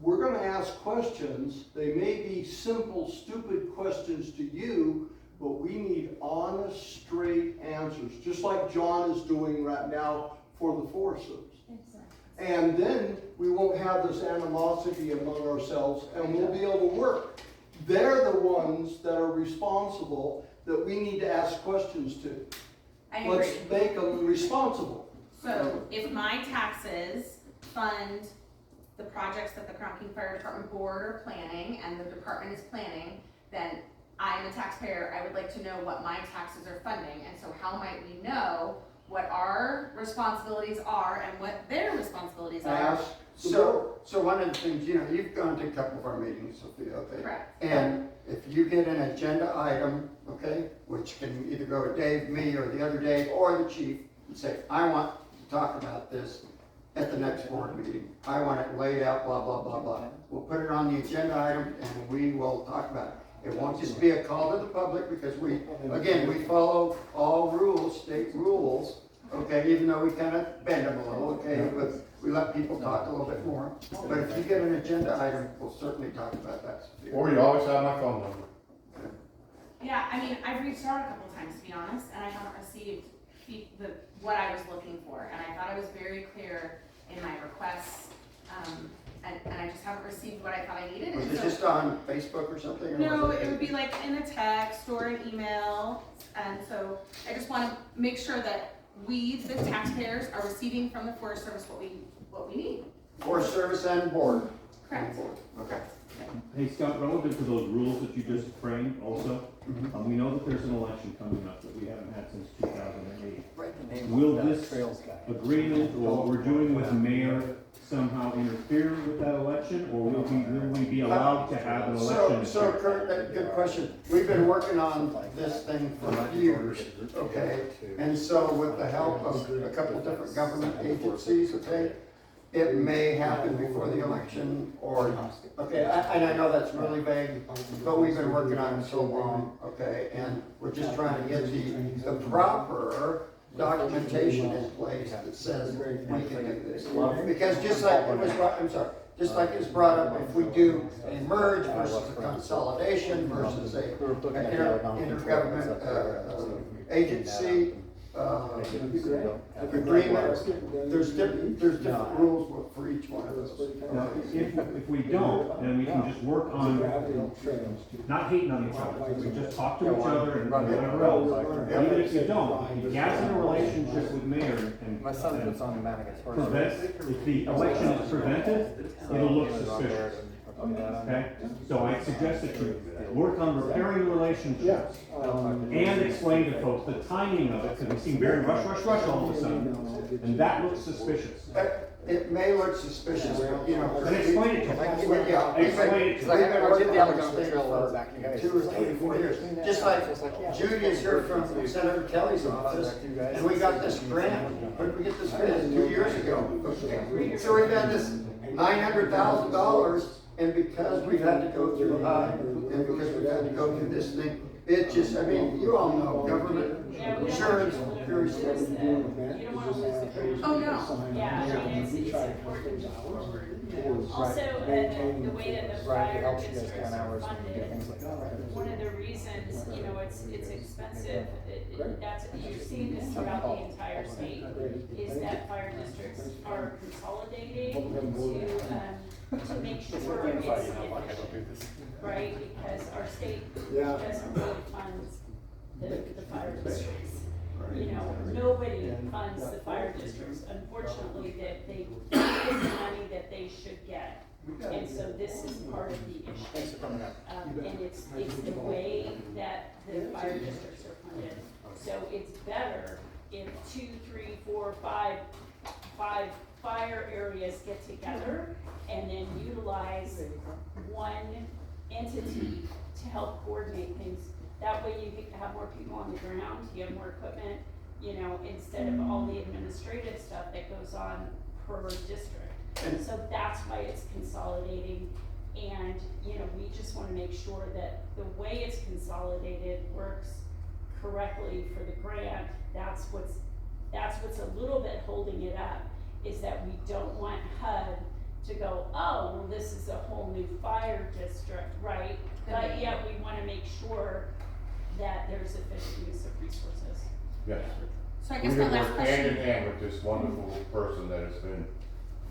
we're gonna ask questions, they may be simple, stupid questions to you, but we need honest, straight answers, just like John is doing right now for the Forest Service. And then we won't have this animosity among ourselves and we'll be able to work. They're the ones that are responsible that we need to ask questions to. I agree. Let's make them responsible. So if my taxes fund the projects that the Crown King Fire Department Board are planning and the department is planning, then I'm a taxpayer, I would like to know what my taxes are funding, and so how might we know what our responsibilities are and what their responsibilities are? Ask the board. So one of the things, you know, you've gone to a couple of our meetings, Sophia, okay? Correct. And if you get an agenda item, okay, which can either go to Dave, me, or the other Dave, or the chief, and say, I want to talk about this at the next board meeting. I want it laid out, blah, blah, blah, blah. We'll put it on the agenda item and we will talk about it. It won't just be a call to the public because we follow all rules, state rules, okay, even though we kind of bend them a little, okay, but we let people talk a little bit more. But if you get an agenda item, we'll certainly talk about that. Or you always have my phone number. Yeah, I mean, I've reached out a couple times, to be honest, and I haven't received what I was looking for, and I thought I was very clear in my requests, and I just haven't received what I thought I needed. Was and it so- just on Facebook or something? Or No, was it would be like in a text or an email, and so I just wanna make sure that we, the taxpayers, are receiving from the Forest Service what we need. Forest Service and board? Correct. And board, okay. Hey Scott, relevant to those rules that you just framed also, we know that there's an election coming up that we haven't had since 2008. Will this agreement or what we're doing with mayor somehow interfere with that election, or will we be allowed to have an election? So Kurt, good question. We've been working on this thing for years, okay? And so with the help of a couple different government agencies, okay, it may happen before the election or not. Okay, and I know that's really vague, but we've been working on it so long, okay? And we're just trying to get the proper documentation in place that says we can do this. Because just like it was brought, just like it's brought up, if we do a merge versus a consolidation versus a intergovernment agency agreement, there's different rules for each one of those. Now, if we don't, then we can just work on, not hating on each other, we just talk to each other and whatever else. Even if you don't, if you gas in a relationship with mayor and prevent, if the election is prevented, it'll look suspicious. Okay, so I suggest that you work on repairing relationships and explain to folks the timing of it, because we seem very rush all of a sudden, and that looks suspicious. It may look suspicious, but you know. Then explain it to them. Yeah, Explain it to them. we've been working on this thing for 2 or 3 or 4 years. Just like Judy is here from Senator Kelly's office, and we got this grant. When did we get this grant? 2 years ago. So we've got this $900,000, and because we've had to go through and because we've had to go through this thing, it just, I mean, you all know, government insurance, very slow. Oh, no. Yeah, I mean, it's important to forward. Also, the way that the fire districts are funded, one of the reasons, you know, it's expensive, you're seeing this throughout the entire state, is that fire districts are consolidating to to make sure it's efficient, right? Because our state Yeah. doesn't really fund the fire districts. You know, nobody funds the fire districts, unfortunately, that they get the money that they should get. And so this is part of the issue. Thanks for coming up. And it's the way that the fire districts are funded. So it's better if 2, 3, 4, 5 fire areas get together and then utilize one entity to help coordinate things. That way you have more people on the ground, you have more equipment, you know, instead of all the administrative stuff that goes on per district. And so that's why it's consolidating, and, you know, we just wanna make sure that the way it's consolidated works correctly for the grant. That's what's a little bit holding it up, is that we don't want HUD to go, oh, well, this is a whole new fire district, right? But yet we wanna make sure that there's efficient use of resources. Yes. So I We guess have my last worked hand in question, hand with this wonderful person that has been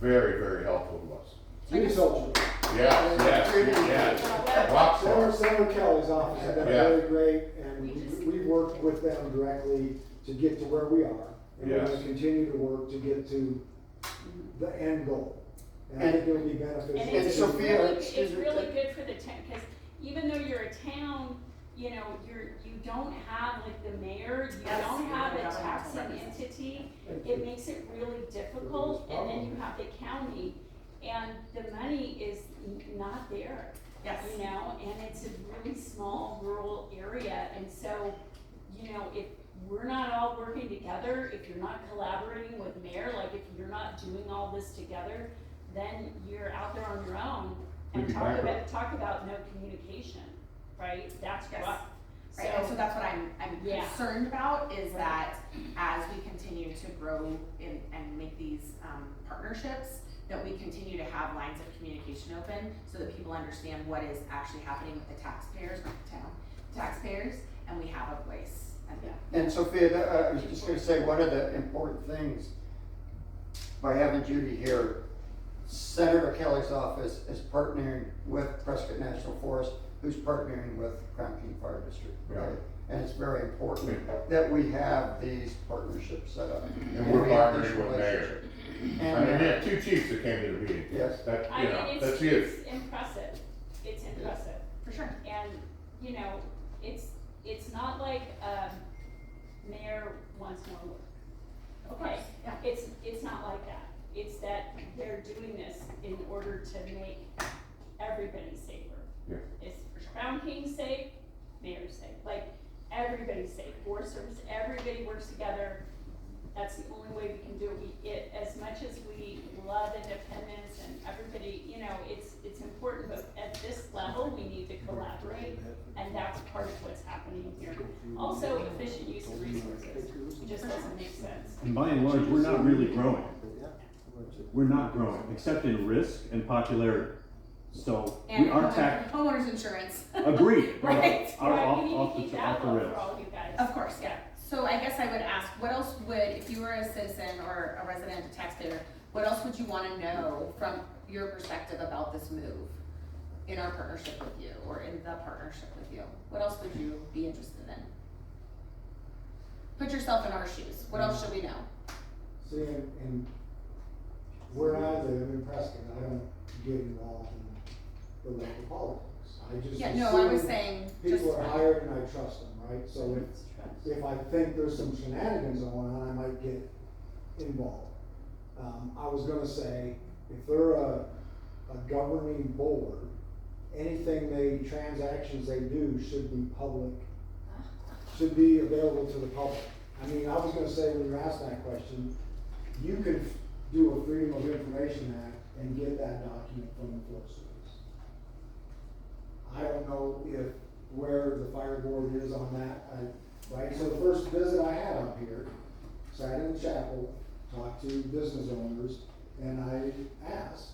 very, very helpful to us. Judy Soldier. Yes. Rock star. Senator Kelly's office has been Yeah. very great, and we've worked with them directly to get to where we are. And we're gonna Yes. continue to work to get to the end goal. And I think it'll be beneficial. And And it's Sophia, really, excuse it's me, really good for the town, cause even though you're a town, you know, you don't have like the mayor, you Yes, don't you have don't a have a taxing representative. entity, it makes it really difficult, and then you have the county, and the money is not there. yes. You know, and it's a really small rural area, and so, you know, if we're not all working together, if you're not collaborating with mayor, like if you're not doing all this together, then you're out there on your own, and We'd be talk bankrupt. about no communication, right? That's Yes. rough. Right, and so that's what I'm Yeah. concerned about, is that as we continue to grow and make these, partnerships, that we continue to have lines of communication open, so that people understand what is actually happening with the taxpayers, not the town, taxpayers, and we have a voice. and Sophia, I was just gonna say, one of the important things by having Judy here, Senator Kelly's office is partnering with Prescott National Forest, who's partnering with Crown King Fire District, right? And it's very important that we have these partnerships set up. And we're we have these partnering with mayor. relationships. I mean, we had 2 chiefs that came to the meeting. Yes. That, I you know, mean, that's it's it. impressive, it's impressive. For sure. And, you know, it's not like, mayor wants more work. Of Okay, course, yeah. it's not like that. It's that they're doing this in order to make everybody safer. Yeah. It's Crown King safe, mayor's safe, like, everybody's safe, Forest Service, everybody works together. That's the only way we can do it. As much as we love independence and everybody, you know, it's important, but at this level, we need to collaborate, and that's part of what's happening here. Also, efficient use of resources, just doesn't make sense. And by and large, we're not really growing. We're not growing, except in risk and popularity. So we And are tax, homeowners insurance. agreed. Right. Are Right, off, we need off to keep the, that off the low rails. for all you guys. Of course, yeah. So I guess I would ask, what else would, if you were a citizen or a resident, a taxpayer, what else would you wanna know from your perspective about this move in our partnership with you, or in the partnership with you? What else would you be interested in? Put yourself in our shoes. What else should we know? See, and where I live in Prescott, I don't get involved in the local politics. I just Yeah, no, I was assume saying, just, people are hired and I trust them, right? So if I think there's some shenanigans going on, I might get involved. I was gonna say, if they're a governing board, transactions they do should be public, should be available to the public. I mean, I was gonna say, when you asked that question, you could do a Freedom of Information Act and get that document from the Forest Service. I don't know where the fire board is on that, right? So the first visit I had up here, sat in the chapel, talked to business owners, and I asked,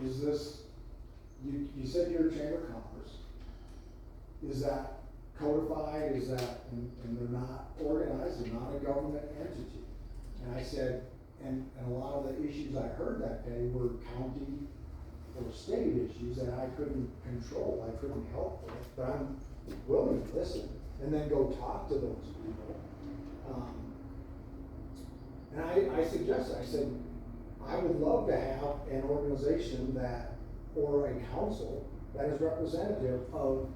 is this, you said you're a chamber of commerce, is that codified, is that, and they're not organized, they're not a government entity. And I said, and a lot of the issues I heard that day were county or state issues that I couldn't control, I couldn't help with, but I'm willing to listen and then go talk to those people. And I suggested, I said, I would love to have an organization that, or a council that is representative of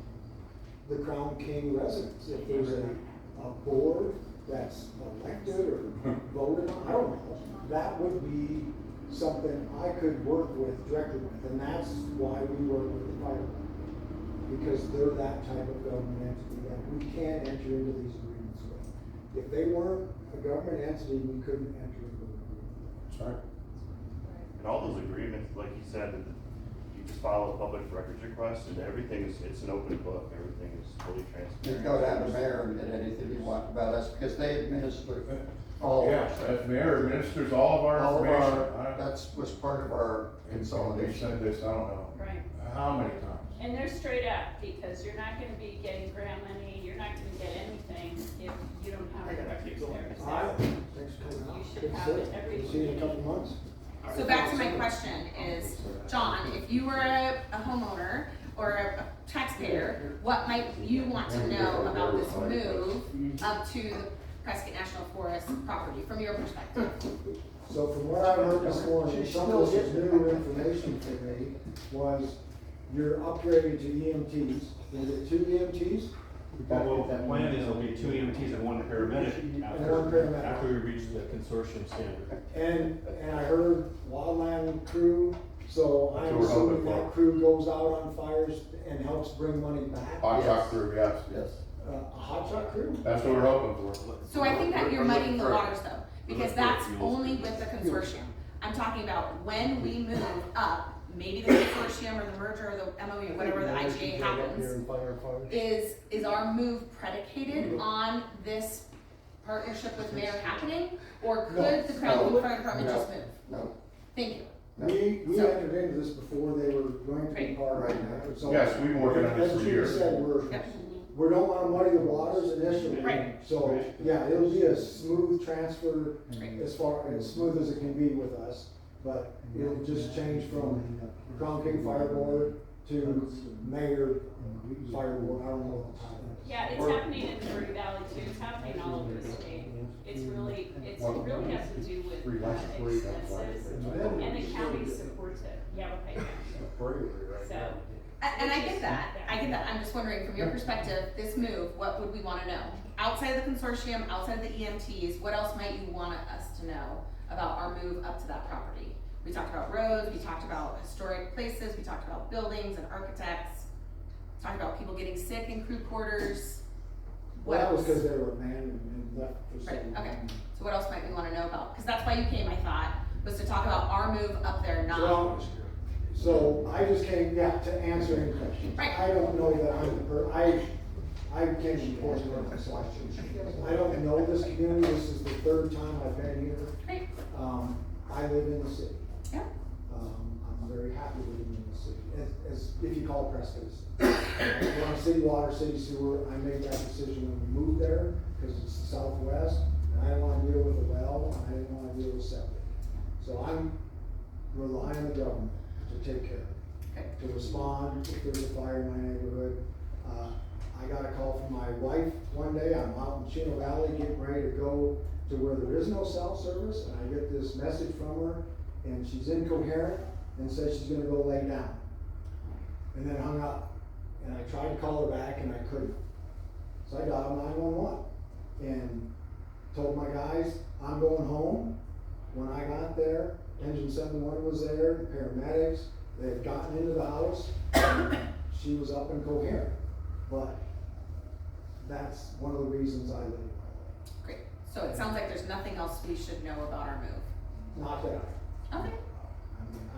the Crown King residents. If there's a board that's elected or voted on, I don't know, that would be something I could work with directly with, and that's why we work with the fire department. Because they're that type of government entity that we can't enter into these agreements with. If they weren't a government entity, we couldn't enter into an agreement. That's right. And all those agreements, like you said, you just file a public records request and everything is, it's an open book, everything is fully transparent. You go down to the mayor and get anything you want about us, because they administer all of Yeah, our stuff. the mayor administers all of our All of information. our, that's, was part of our They consolidation. said this, I don't know, Right. how many times? And they're straight up, because you're not gonna be getting grant money, you're not gonna get anything if you don't have the records there. So Thanks for coming out. You should Good to have see it you. every See you in a couple months. So back to my question is, John, if you were a homeowner or a taxpayer, what might you want to know about this move up to the Prescott National Forest property from your perspective? So from what I heard this morning, some of this is new information for me, was you're upgrading to EMTs. Is it 2 EMTs? Well, the plan is it'll be 2 EMTs and 1 paramedic And after, 1 paramedic. after we reach the consortium standard. And I heard wildland crew, so I'm That's what we're assuming hoping for. that crew goes out on fires and helps bring money back. Hot shot crew, yes. Yes. A hot shot crew? That's what we're hoping for. So I think that you're We're looking muddying the for- waters though, because for that's fuels. only with the consortium. I'm talking about when we move up, maybe the consortium or the merger or the MOU, whatever the IGA happens, is our move predicated on this partnership with Mayor happening? Or could the Crown King Fire Department just move? No. Thank you. We So- entered into this before they were going to be Right. part of it. So Yes, we've been working on this as for you years. said, Yep. we don't wanna muddy the waters initially. Right. So, yeah, it'll be a smooth transfer Right. as smooth as it can be with us. But it'll just change from Crown King Fire Board to Mayor Fire Board, I don't know what the title is. Yeah, it's happening in Missouri Valley too, it's happening all over the state. It really has to do with expenses, and the county supports it, Yavapai County. So, And I get that, I'm just wondering, from your perspective, this move, what would we wanna know? Outside of the consortium, outside of the EMTs, what else might you want us to know about our move up to that property? We talked about roads, we talked about historic places, we talked about buildings and architects, talked about people getting sick in crew quarters. What Well, that was else? because they were abandoned and left for so Right, long. okay, so what else might we wanna know about? Cause that's why you came, I thought, was to talk about our move up there, not. Well, so I just came, to answer any questions. Right. I don't know that I can't support this questions. I don't know this community, this is the 3rd time I've been here. Great, I live in the city. yeah, I'm very happy living in the city, as if you call Prescott. We're on city water, city sewer. I made that decision when we moved there, because it's the southwest, and I didn't wanna deal with the well, and I didn't wanna deal with septic. So I'm relying on the government to take care of it, to respond if there's a fire in my neighborhood. I got a call from my wife one day, I'm out in Chino Valley getting ready to go to where there is no cell service, and I get this message from her, and she's incoherent, and says she's gonna go lay down. And then hung up, and I tried to call her back and I couldn't. So I dialed 911 and told my guys, I'm going home. When I got there, Engine 71 was there, the paramedics, they had gotten into the house, and she was up and coherent. But that's one of the reasons I live in my great, so it sounds like there's nothing else we should know about our move. life. Not that Okay,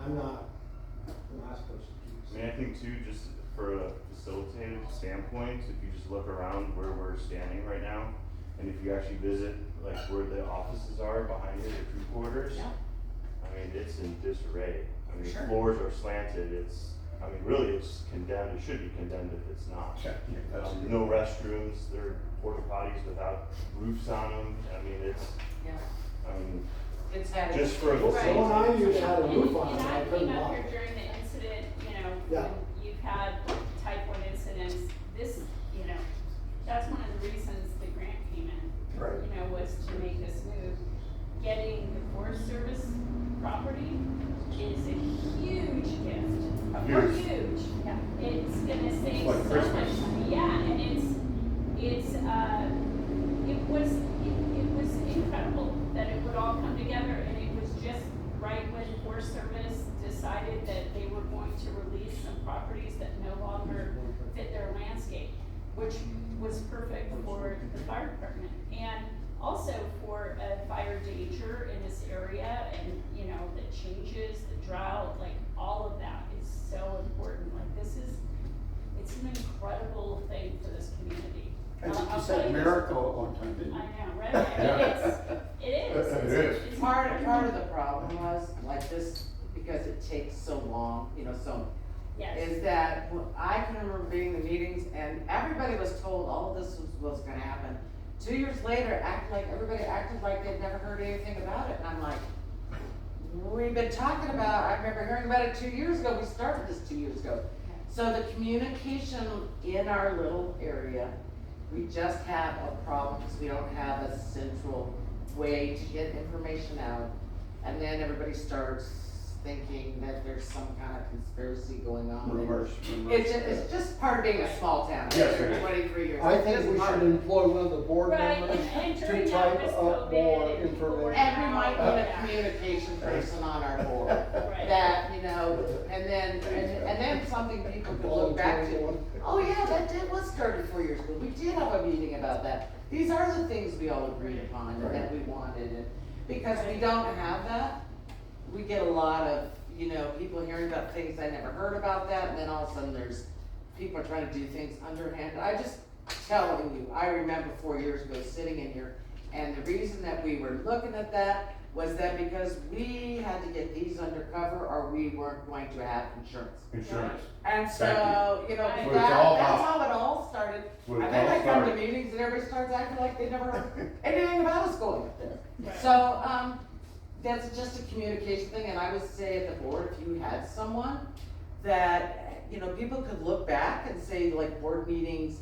I'm not the last person to I mean, I think too, just for a facilitative standpoint, if you just look around where we're standing right now, and if you actually visit like where the offices are behind it, the crew quarters, yeah, I mean, it's in disarray. I mean, Sure. floors are slanted, I mean, really, it's condemned, it should be condemned if it's not. No restrooms, there are porta potties without roofs on them, I mean, yeah. I mean, It's had. just for a So when I used to have a and roof on it, and I I couldn't came up walk. here during the incident Forest Service property is a huge gift. Huge. Huge, yeah, it's gonna save Like so Christmas. much money, yeah, and it was incredible that it would all come together, and it was just right when Forest Service decided that they were going to release some properties that no longer fit their landscape, which was perfect for the fire department, and also for a fire danger in this area, and, you know, the changes, the drought, like, all of that is so important, like, it's an incredible thing for this community. I think I'll you tell said this- miracle at one time, didn't you? I know, right? I mean, it is. It is. It's Part of the problem was, like this, because it takes so long, you know, Yes. is that I can remember being in the meetings and everybody was told all of this was gonna happen. 2 years later, everybody acted like they'd never heard anything about it, and I'm like, we've been talking about, I remember hearing about it 2 years ago, we started this 2 years ago. So the communication in our little area, we just have a problem because we don't have a central way to get information out. And then everybody starts thinking that there's some kind of conspiracy going on. Rumors. It's just part of being a small town. Yes, it is. 23 years. I It's think just we part should of it. employ one of the board Right, members and to during that type was up COVID more and people were information. And we might need a Yeah. communication person on our board. Right. That, you know, and then something people could look back to. Oh yeah, that was started 4 years ago. We did have a meeting about that. These are the things we all agreed upon and that we wanted. And because we don't have that, we get a lot of, you know, people hearing about things I never heard about that, and then all of a sudden there's people are trying to do things underhand. I just telling you, I remember 4 years ago sitting in here, and the reason that we were looking at that was that because we had to get these undercover or we weren't going to have insurance. Insurance. And Thank so, you know, Right. What it's all that's about. how it all started. What And it then all I come to started. meetings and everybody starts acting like they never heard anything about us going up there. Right. So, that's just a communication thing, and I would say at the board, if you had someone that, you know, people could look back and say, like, board meetings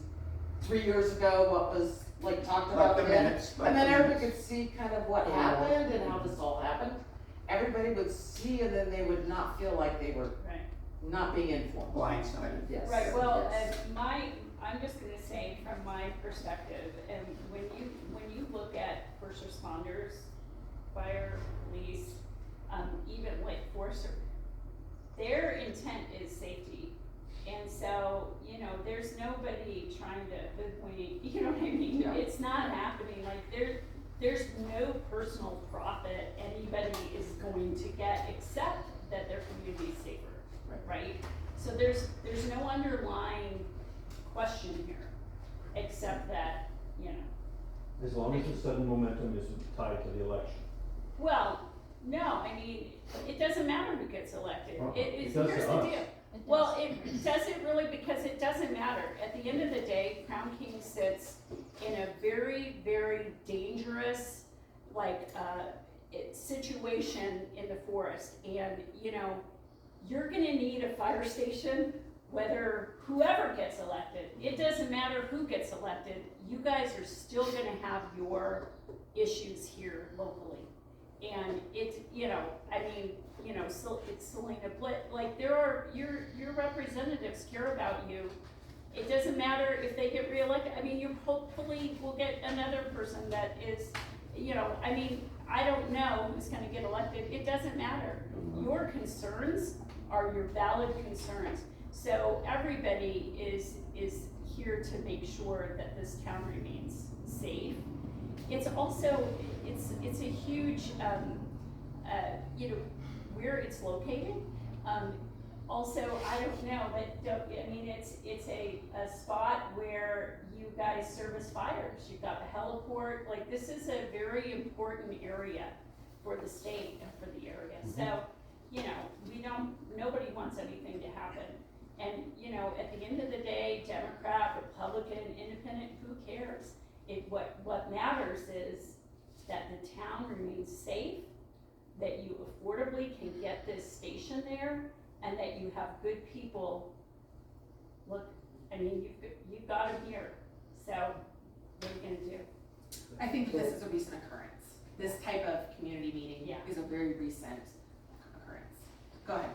3 years ago, what was, like, talked about the then. minutes, like And then the everybody minutes. could see kind of what happened and how this all happened. Everybody would see, and then they would not feel like they were Right. not being informed. Blindsided. Yes. Right, well, yes. I'm just gonna say from my perspective, and when you look at first responders, fire, police, even like forester, their intent is safety. And so, you know, there's nobody trying to hoodwink, you know what I mean? Yeah. It's not happening, like there's no personal profit anybody is going to get except that their community is safer, right? So there's no underlying question here, except that, you know, As long as the sudden momentum isn't tied to the election. well, no, I mean, it doesn't matter who gets elected. It does to Here's the us. deal. Well, it doesn't really, because it doesn't matter. At the end of the day, Crown King sits in a very, very dangerous, like, situation in the forest. And, you know, you're gonna need a fire station, whether whoever gets elected. It doesn't matter who gets elected. You guys are still gonna have your issues here locally. And it's, you know, I mean, you know, so it's Selena Blitt, like your representatives care about you. It doesn't matter if they get reelected. I mean, you hopefully will get another person that is, you know, I mean, I don't know who's gonna get elected. It doesn't matter. Your concerns are your valid concerns. So everybody is here to make sure that this town remains safe. It's also, it's a huge, you know, where it's located. Also, I don't know, but I mean, it's a spot where you guys service fires. You've got the heliport, like this is a very important area for the state and for the area. So, you know, nobody wants anything to happen. And, you know, at the end of the day, Democrat, Republican, Independent, who cares? What matters is that the town remains safe, that you affordably can get this station there, and that you have good people. Look, I mean, you've got them here, so what are you gonna do? I think this is a recent occurrence. this type of community meeting Yeah. is a very recent occurrence. Go ahead.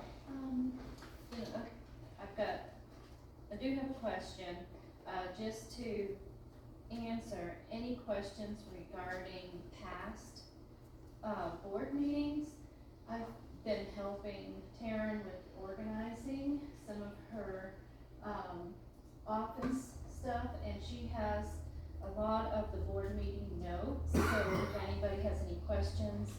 I do have a question, just to answer any questions regarding past, board meetings. I've been helping Taryn with organizing some of her, office stuff, and she has a lot of the board meeting notes, so if anybody has any questions,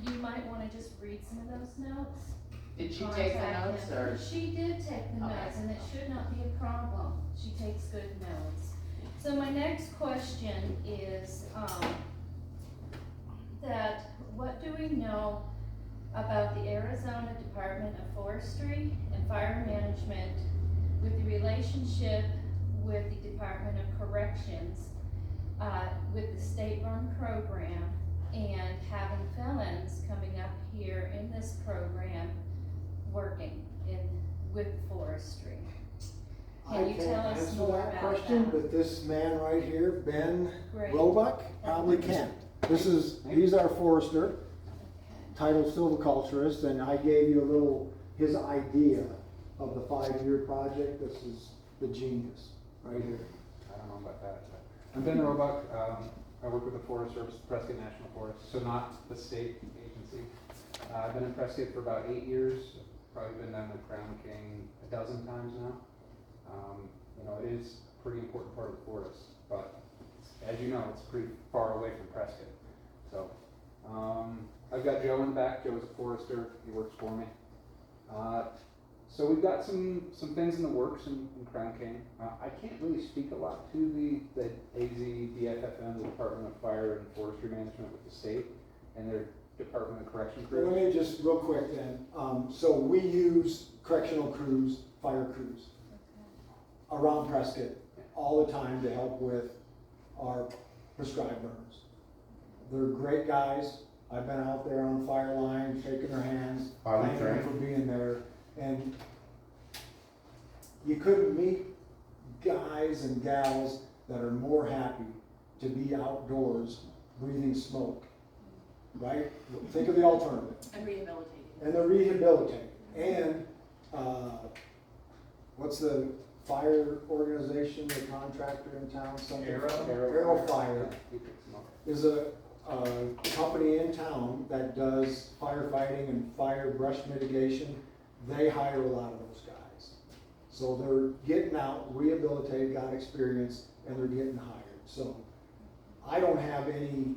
you might wanna just read some of those notes. Did she take the Contact notes him. or? She did take the Okay. notes, and it should not be a problem. She takes good notes. So my next question is, that what do we know about the Arizona Department of Forestry and Fire Management with the relationship with the Department of Corrections, with the state-run program, and having felons coming up here in this program working with forestry? Can you tell us I can't answer more that about question, that? but this man right here, Ben Great. Roebuck, probably can. He's our forester, Okay. titled silviculturist, and I gave you a little, his idea of the 5-year project. This is the genius, right here. I don't know about that, but I'm Ben Roebuck. I work with the Forest Service, Prescott National Forest, so not the state agency. I've been in Prescott for about 8 years. Probably been down to Crown King a dozen times now. You know, it is a pretty important part of the forest, but as you know, it's pretty far away from Prescott. So, I've got Joe in the back. Joe's a forester. He works for me. So we've got some things in the works in Crown King. I can't really speak a lot to the AZ, DFFM, the Department of Fire and Forestry Management with the state and their Department of Correction crews. Let me just real quick then. So we use correctional crews, fire crews around Prescott all the time to help with our prescribed burns. They're great guys. I've been out there on fire line, shaking their hands, Highly thanking them trained. for being there. And you couldn't meet guys and gals that are more happy to be outdoors breathing smoke, right? Think of the alternative. And rehabilitating. And they're rehabilitating. And, what's the fire organization, the contractor in town? Arrow Fire is a company in town that does firefighting and fire brush mitigation. They hire a lot of those guys. So they're getting out, rehabilitated, got experience, and they're getting hired. So I don't have any,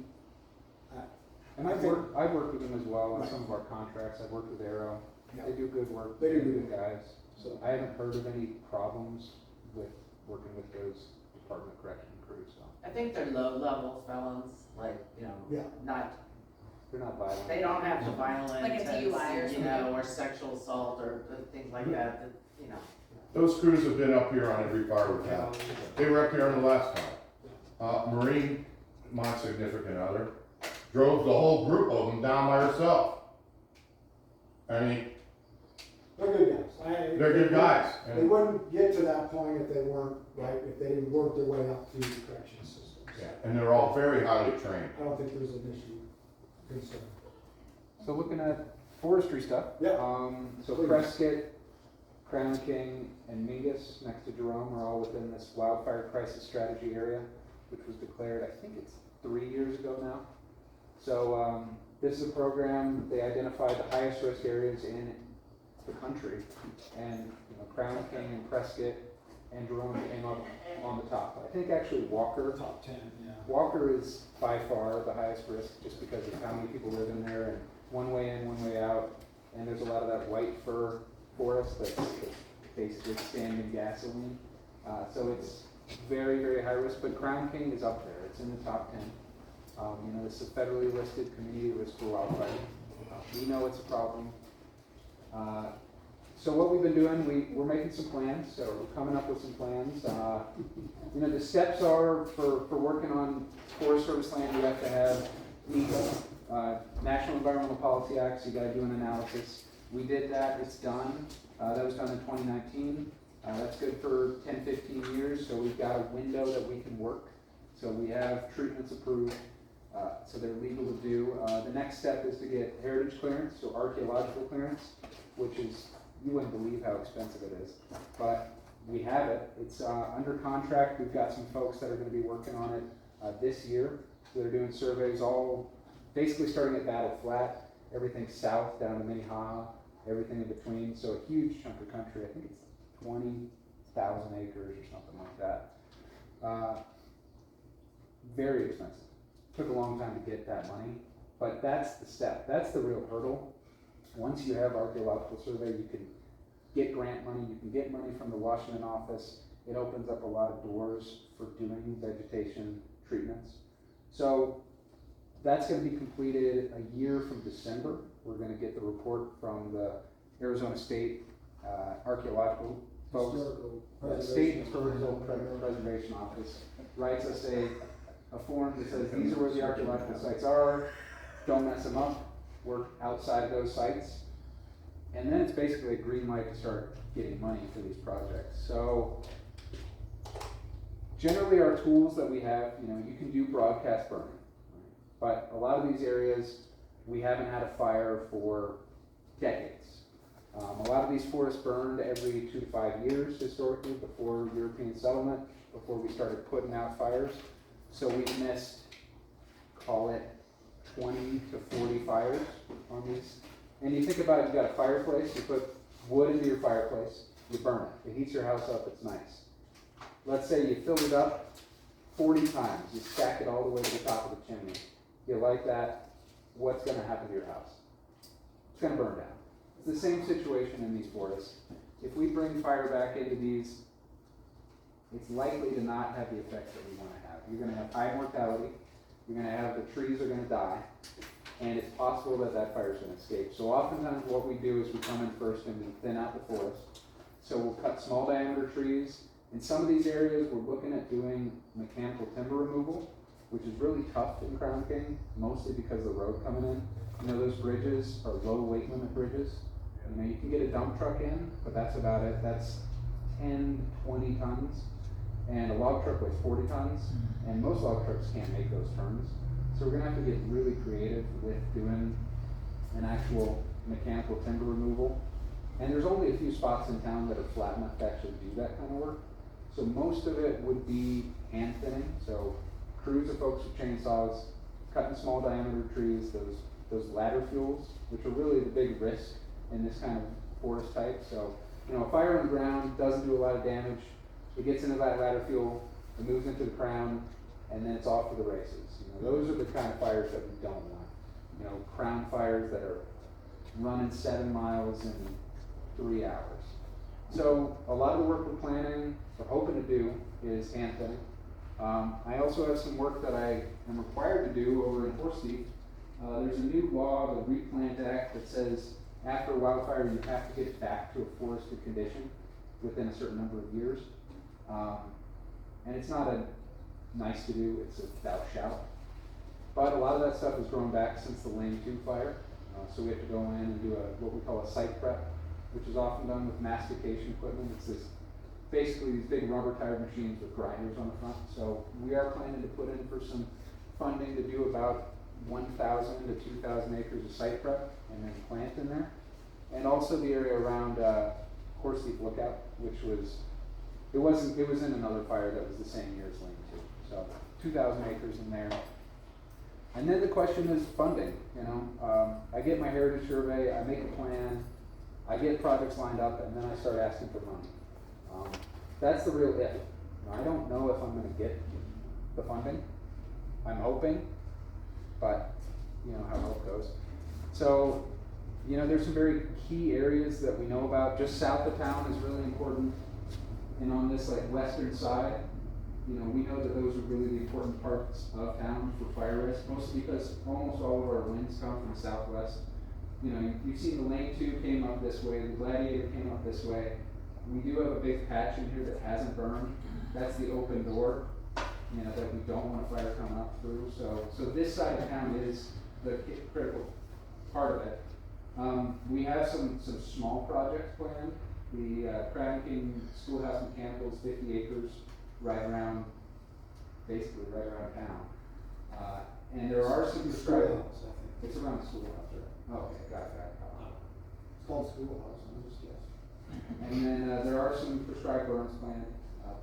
And I've worked with them as well on some of our contracts. I've worked with Arrow. Yeah. They do good work. They do They're good good guys. So I haven't heard of any problems with working with those Department of Correction crews. So I think they're low-level felons, like, you Yeah. know, not, they're not violent. they don't have the violence, Like a DUI or you know, or sexual assault or things like that, you know. Those crews have been up here on every fire we've had. They were up here on the last time. Maureen, my significant other, drove the whole group of them down by herself. I mean, they're good guys. they're good guys. They wouldn't get to that point if they weren't, right, if they didn't work their way up through the correction systems. Yeah, and they're all very highly trained. I don't think there's an issue, concern. So looking at forestry stuff. Yeah. So Please. Prescott, Crown King, and Mingus, next to Jerome, are all within this wildfire crisis strategy area, which was declared, I think it's 3 years ago now. So this is a program, they identified the highest risk areas in the country, and you know, Crown King and Prescott and Jerome came up on the top. I think actually Walker, Top 10, yeah. Walker is by far the highest risk just because of how many people live in there and one way in, one way out. And there's a lot of that white fir forest that's basically standing gasoline. So it's very, very high risk, but Crown King is up there. It's in the top 10. You know, this is a federally listed community risk for wildfire. We know it's a problem. So what we've been doing, we're making some plans, so we're coming up with some plans. You know, the steps are for working on Forest Service land, you have to have NEPA, National Environmental Policy Act, so you gotta do an analysis. We did that, it's done. That was done in 2019. That's good for 10, 15 years, so we've got a window that we can work. So we have treatments approved. So they're legal to do. The next step is to get heritage clearance, so archaeological clearance, which is, you wouldn't believe how expensive it is, but we have it. It's under contract. We've got some folks that are going to be working on it this year. So they're doing surveys all, basically starting at Battle Flat, everything south down to Minnehaha, everything in between. So a huge chunk of country. I think it's 20,000 acres or something like that. Very expensive. Took a long time to get that money, but that's the step. That's the real hurdle. Once you have archaeological survey, you can get grant money, you can get money from the Washington office. It opens up a lot of doors for doing vegetation treatments. So that's going to be completed a year from December. We're going to get the report from the Arizona State Archaeological folks. The State Historical Preservation Office writes us a form that says these are where the archaeological sites are, don't mess them up, work outside those sites. And then it's basically a green light to start getting money for these projects. So generally our tools that we have, you can do broadcast burning, but a lot of these areas, we haven't had a fire for decades. A lot of these forests burned every 2 to 5 years historically before European settlement, before we started putting out fires. So we've missed, call it 20 to 40 fires on these. And you think about it, you've got a fireplace, you put wood into your fireplace, you burn it. It heats your house up, it's nice. Let's say you filled it up 40 times, you stack it all the way to the top of the chimney. You like that, what's gonna happen to your house? It's gonna burn down. It's the same situation in these forests. If we bring fire back into these, it's likely to not have the effects that we want to have. You're going to have high mortality, you're going to have the trees are going to die, and it's possible that that fire is going to escape. So oftentimes what we do is we come in first and we thin out the forest. So we'll cut small diameter trees. In some of these areas we're looking at doing mechanical timber removal, which is really tough in Crown King, mostly because of the road coming in. Those bridges are low weight limit bridges. You can get a dump truck in, but that's about it. That's 10, 20 tons. And a log truck weighs 40 tons, and most log trucks can't make those turns. So we're gonna have to get really creative with doing an actual mechanical timber removal. And there's only a few spots in town that are flat enough to actually do that kind of work. So most of it would be hand thinning. So crews of folks with chainsaws, cutting small diameter trees, those ladder fuels, which are really the big risk in this kind of forest type. So, a fire on the ground doesn't do a lot of damage. It gets into that ladder fuel, it moves into the crown, and then it's off to the races. Those are the kind of fires that we don't want. Crown fires that are running 7 miles in 3 hours. So a lot of the work we're planning, we're hoping to do is hand thinning. I also have some work that I am required to do over in Horse Thief. There's a new law, the Replant Act, that says after a wildfire you have to get it back to a forested condition within a certain number of years. And it's not a nice to do, it's a thou shalt. But a lot of that stuff has grown back since the Lane 2 fire. So we have to go in and do what we call a site prep, which is often done with mastication equipment. It's basically these big rubber tired machines with grinders on the front. So we are planning to put in for some funding to do about 1,000 to 2,000 acres of site prep and then plant in there. And also the area around Horse Thief Lookout, which was, it was in another fire that was the same year as Lane 2. So 2,000 acres in there. And then the question is funding. I get my heritage survey, I make a plan, I get projects lined up, and then I start asking for money. That's the real if. I don't know if I'm going to get the funding. I'm hoping, but how hope goes. So, there's some very key areas that we know about. Just south of town is really important. And on this western side, we know that those are really the important parts of town for fire risk, mostly because almost all of our winds come from the southwest. You've seen the Lane 2 came up this way, the Gladiator came up this way. We do have a big patch in here that hasn't burned. That's the open door, that we don't want a fire coming up through. So this side of town is the critical part of it. We have some small projects planned. The Crown King Schoolhouse Mechanical is 50 acres, basically right around town. And there are some prescribed, Schoolhouse, I think. it's around the schoolhouse, right? Okay, got it. It's called schoolhouse, I'm just guessing. And then, there are some prescribed burns planned,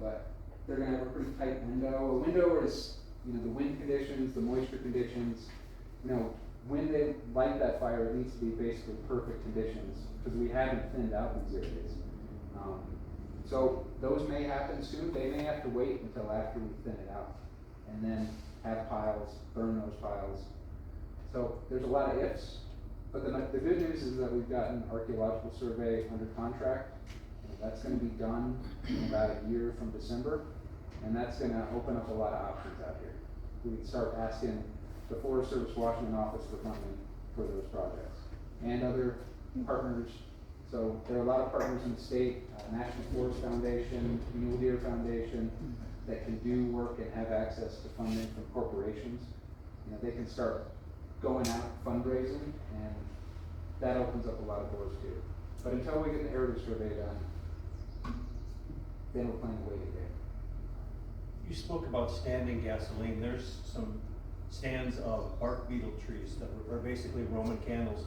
but they're gonna have a pretty tight window. A window is, you know, the wind conditions, the moisture conditions, you know, when they light that fire, it needs to be basically perfect conditions, because we haven't thinned out these areas. So those may happen soon, they may have to wait until after we thin it out, and then have piles, burn those piles. So there's a lot of ifs, but the good news is that we've got an archaeological survey under contract. And that's gonna be done in about a year from December, and that's gonna open up a lot of options out here. We can start asking the Forest Service Washington office for funding for those projects, and other partners. So there are a lot of partners in the state, National Forest Foundation, Mule Deer Foundation, that can do work and have access to funding from corporations. You know, they can start going out fundraising, and that opens up a lot of doors too. But until we get the heritage survey done, then we're playing the waiting game. You spoke about standing gasoline. There's some stands of bark beetle trees that are basically Roman candles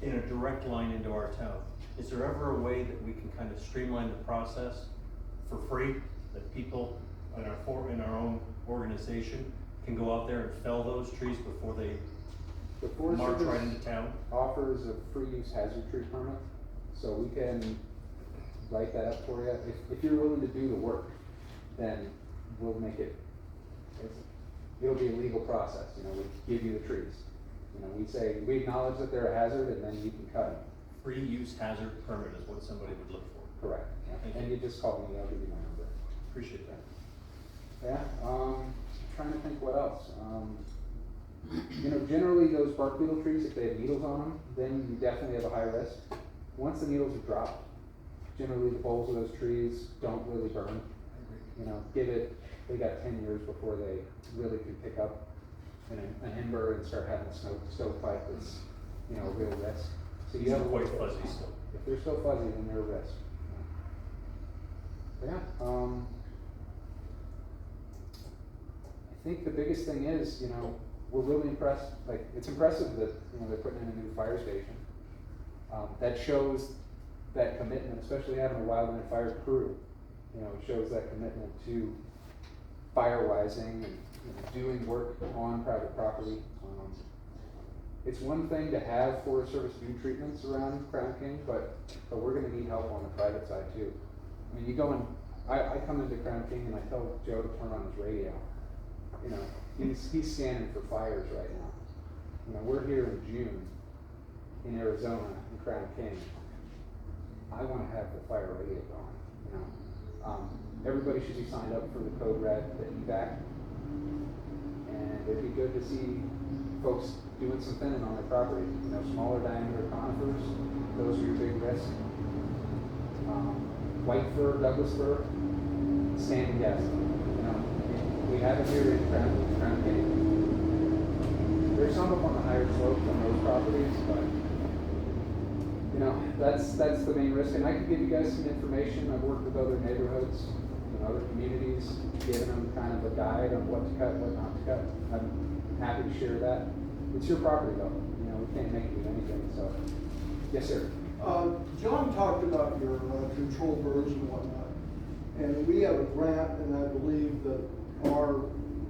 in a direct line into our town. Is there ever a way that we can kind of streamline the process for free, that people in our own organization can go out there and fell those trees before they The Forest march Service right into town? offers a free use hazard tree permit, so we can write that up for you. If you're willing to do the work, then we'll make it, it'll be a legal process, you know, we give you the trees. You know, we say, we acknowledge that they're a hazard, and then you can cut them. Free use hazard permit is what somebody would look for. Correct. Thank And you. you just call me, I'll give you my number. Appreciate that. Yeah, trying to think what else. You know, generally those bark beetle trees, if they have needles on them, then you definitely have a high risk. Once the needles are dropped, generally the boles of those trees don't really burn. You know, they got 10 years before they really can pick up an ember and start having a stovepipe that's, you know, a real risk. So you These are have quite fuzzy still. If they're still fuzzy, then they're a risk. But yeah, I think the biggest thing is, you know, we're really impressed, like, it's impressive that, you know, they're putting in a new fire station. That shows that commitment, especially having a wildland fire crew, you know, it shows that commitment to firewising and, you know, doing work on private property. It's one thing to have Forest Service do treatments around Crown King, but we're gonna need help on the private side too. I mean, you go in, I come into Crown King and I tell Joe to turn on his radio. You know, he's scanning for fires right now. You know, we're here in June in Arizona in Crown King. I wanna have the fire radio going, you know. Everybody should be signed up for the Code Red, the evac. And it'd be good to see folks doing some thinning on their property, you know, smaller diameter conifers, those are your big risks. White fir, Douglas fir, standing gasoline, you know, we have it here in Crown King. There's some up on the higher slopes on those properties, but, you know, that's the main risk, and I can give you guys some information. I've worked with other neighborhoods and other communities, giving them kind of a guide on what to cut, what not to cut. I'm happy to share that. It's your property though, you know, we can't make you do anything, so. Yes, sir. John talked about your control burns and whatnot, and we have a grant, and I believe that our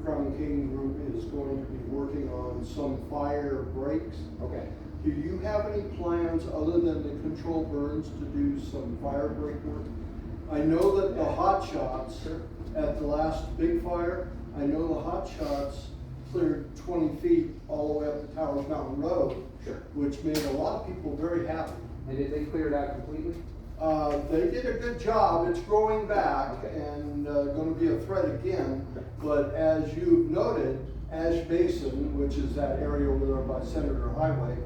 Crown King group is going to be working on some fire breaks. Okay. Do you have any plans other than the control burns to do some fire break work? I know that the hot shots at the last big fire, I know the hot shots cleared 20 feet all the way up to Towers Mountain Road, which made a lot of people very happy. And did they clear it out completely? They did a good job. It's growing back and going to be a threat again. But as you've noted, Ash Basin, which is that area over there by Senator Highway,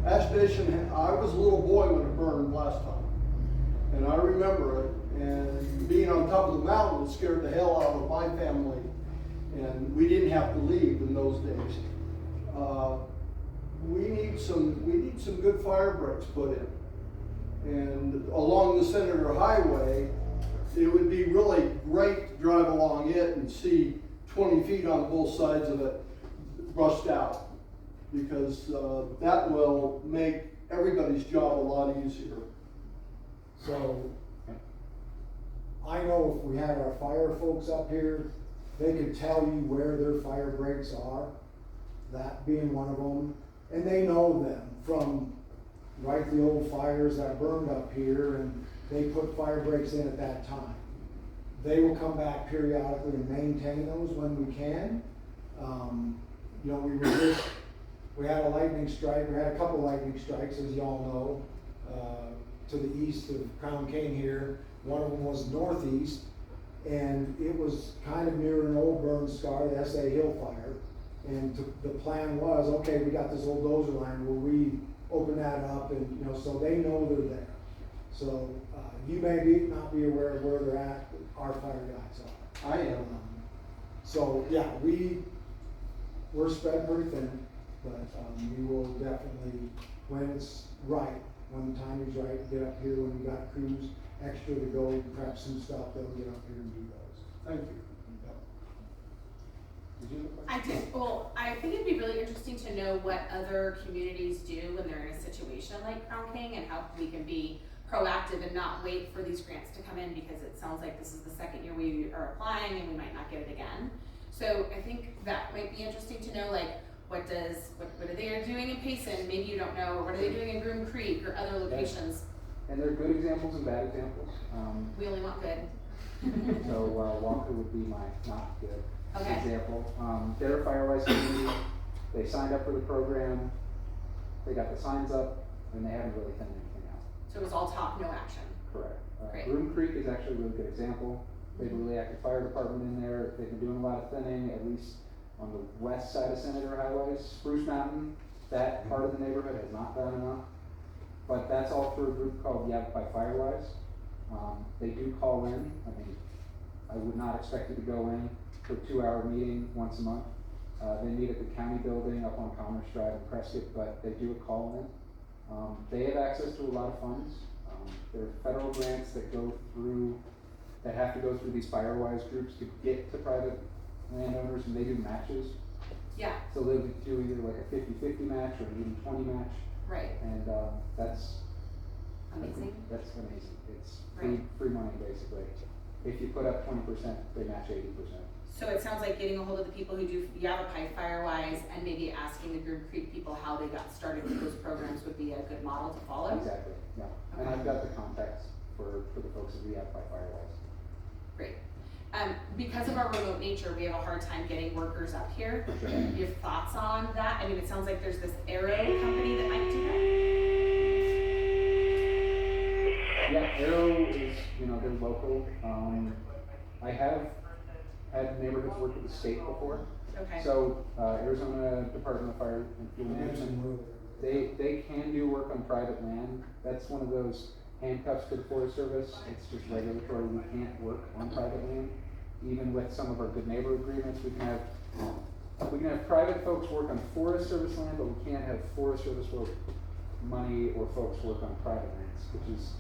Ash Basin, I was a little boy when it burned last time. And I remember it, and being on top of the mountain, it scared the hell out of my family. And we didn't have to leave in those days. We need some good fire breaks put in. And along the Senator Highway, it would be really great to drive along it and see 20 feet on both sides of it. rust out. Because, that will make everybody's job a lot easier. So, I know if we had our fire folks up here, they could tell you where their fire breaks are, that being one of them. And they know them from, right, the old fires that burned up here, and they put fire breaks in at that time. They will come back periodically and maintain those when we can. You know, we had a lightning strike, we had a couple lightning strikes, as y'all know, to the east of Crown King here. One of them was northeast, and it was kind of near an old burn scar, the SA Hill fire. And the plan was, okay, we got this old dozer line, will we open that up, and, you know, so they know they're there. So, you may not be aware of where they're at, but our fire guys are. I am. So, yeah, we're spread pretty thin, but, we will definitely, when it's right, when the timing's right, get up here, when we got crews extra to go prep some stuff, they'll get up here and do those. Thank you. Did you have a question? I did, well, I think it'd be really interesting to know what other communities do when they're in a situation like Crown King, and how we can be proactive and not wait for these grants to come in, because it sounds like this is the second year we are applying and we might not get it again. So I think that might be interesting to know, like, what are they doing in Payson, maybe you don't know, or what are they doing in Groom Creek or other locations? And there are good examples and bad examples. We only want good. So Walker would be my not good Okay. example. They're a Firewise community. They signed up for the program. They got the signs up, and they haven't really done anything out. So it was all talk, no action. Correct. Great. Groom Creek is actually a really good example. They have a really active fire department in there. They've been doing a lot of thinning, at least on the west side of Senator Highways. Spruce Mountain, that part of the neighborhood has not done enough. But that's all through a group called Yavapai Firewise. They do call in. I mean, I would not expect you to go in for a 2-hour meeting once a month. They meet at the county building up on Commerce Drive in Prescott, but they do a call in. They have access to a lot of funds. There are federal grants that have to go through these Firewise groups to get to private landowners, and they do matches. Yeah, So they'll do either like a 50-50 match or an 80-20 match, right, and that's amazing. That's amazing. It's Right. free money basically. If you put up 20%, they match 80%. So it sounds like getting a hold of the people who do Yavapai Firewise, and maybe asking the Groom Creek people how they got started with those programs would be a good model to follow. Exactly, yeah. And I've got the contacts for the folks at the Yavapai Firewise. Great. Because of our remote nature, we have a hard time getting workers up here. Sure. Do you have thoughts on that? I mean, it sounds like there's this Arrow company that might do that. Yeah, Arrow is, they're local. I have had neighborhoods work with the state before. Okay. So, Arizona Department of Fire and Fuel Management, they can do work on private land. That's one of those handcuffs to the Forest Service. It's just regulatory. We can't work on private land. Even with some of our good neighbor agreements, we can have private folks work on Forest Service land, but we can't have Forest Service work money or folks work on private lands, which is,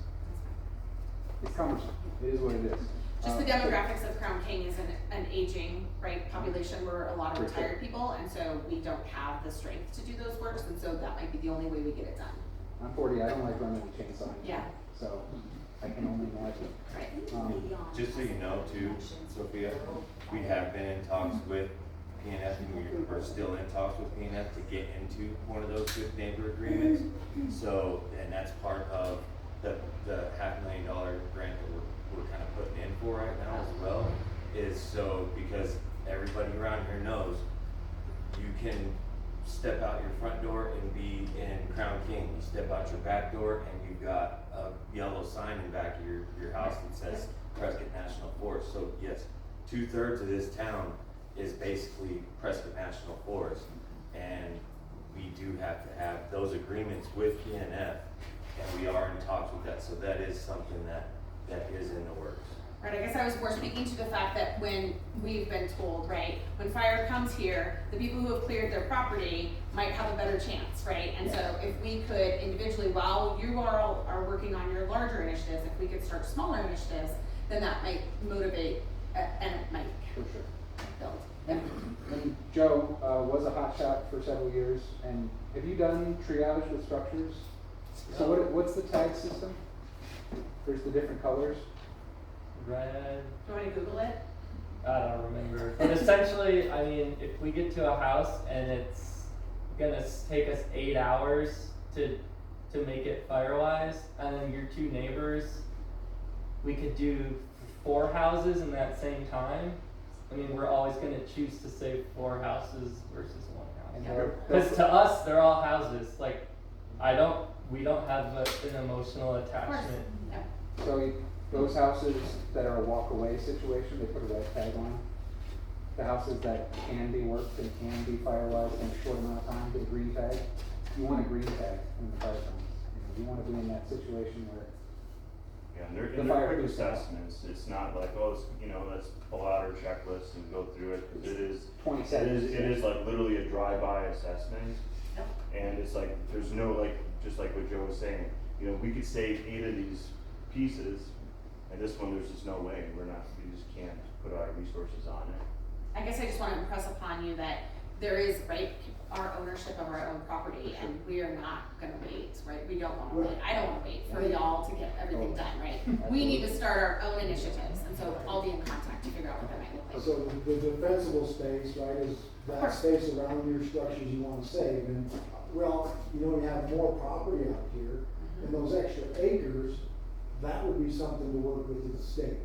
it's cumbersome. It is what it is. Just the demographics of Crown King is an aging, right, population. We're a lot of retired people, and so we don't have the strength to do those works, and so that might be the only way we get it done. I'm 40, I don't like running a chainsaw. Yeah. So, I can only imagine. Right. Just so you know too, Sophia, we have been in talks with PNF, and we're still in talks with PNF to get into one of those good neighbor agreements. So, and that's part of the $500,000 grant that we're kind of putting in for right now as well, is so, because everybody around here knows, you can step out your front door and be in Crown King. You step out your back door and you've got a yellow sign in the back of your house that says Prescott National Forest. So yes, 2/3 of this town is basically Prescott National Forest. And we do have to have those agreements with PNF, and we are in talks with that. So that is something that is in the works. Right, I guess I was more speaking to the fact that when we've been told, right, when fire comes here, the people who have cleared their property might have a better chance, right? And so if we could individually, while you all are working on your larger initiatives, if we could start smaller initiatives, then that might motivate and it might For sure. build. And Joe was a hot shot for several years, and have you done triage with structures? So what's the tag system? There's the different colors. Red. Do you wanna Google it? I don't remember. But essentially, I mean, if we get to a house and it's gonna take us 8 hours to make it firewise, and then your two neighbors, we could do 4 houses in that same time. I mean, we're always gonna choose to save 4 houses versus 1 And house. they're- Because to us, they're all houses. Like, we don't have an emotional attachment. Yeah. So those houses that are a walk away situation, they put a red tag on. The houses that can be worked and can be firewise in a short amount of time, get a green tag. You want a green tag in the fire zones. You wanna be in that situation where Yeah, and they're, The and fire they're quick crews. assessments, it's not like, oh, it's, let's pull out our checklist and go through it, 'cause it 20 is, seconds. it is like literally a drive-by assessment. Yep. And it's like, there's no, like, just like what Joe was saying, we could save 8 of these pieces, and this one, there's just no way, we just can't put our resources on it. I guess I just wanna impress upon you that there is, right, our ownership of our own property, and we are not gonna wait, right? We don't wanna wait, I don't wanna wait for y'all to get everything done, right? We need to start our own initiatives, and so I'll be in contact to figure out what that might look like. So the defensible space, right, is that space around your structures you wanna save, and, well, you have more property out here, and those extra acres, that would be something to work with the state,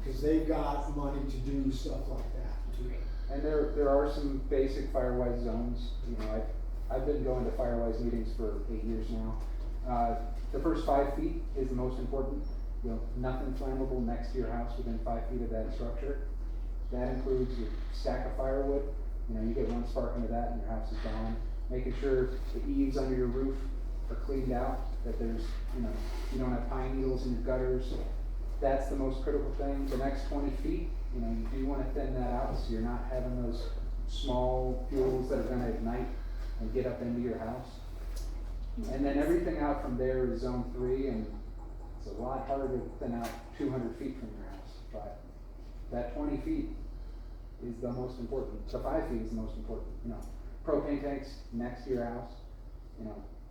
cause they've got money to do stuff like that. And there are some basic firewise zones. I've been going to firewise meetings for 8 years now. The first 5 feet is the most important. Nothing flammable next to your house within 5 feet of that structure. That includes your stack of firewood. You get one spark into that and your house is gone. Making sure the eaves under your roof are cleaned out, that there's, you don't have pine needles in your gutters. That's the most critical thing. The next 20 feet, you do want to thin that out so you're not having those small fuels that are going to ignite and get up into your house. And then everything out from there is zone 3, and it's a lot harder to thin out 200 feet from your house. But that 20 feet is the most important. The 5 feet is the most important. Propane tanks next to your house,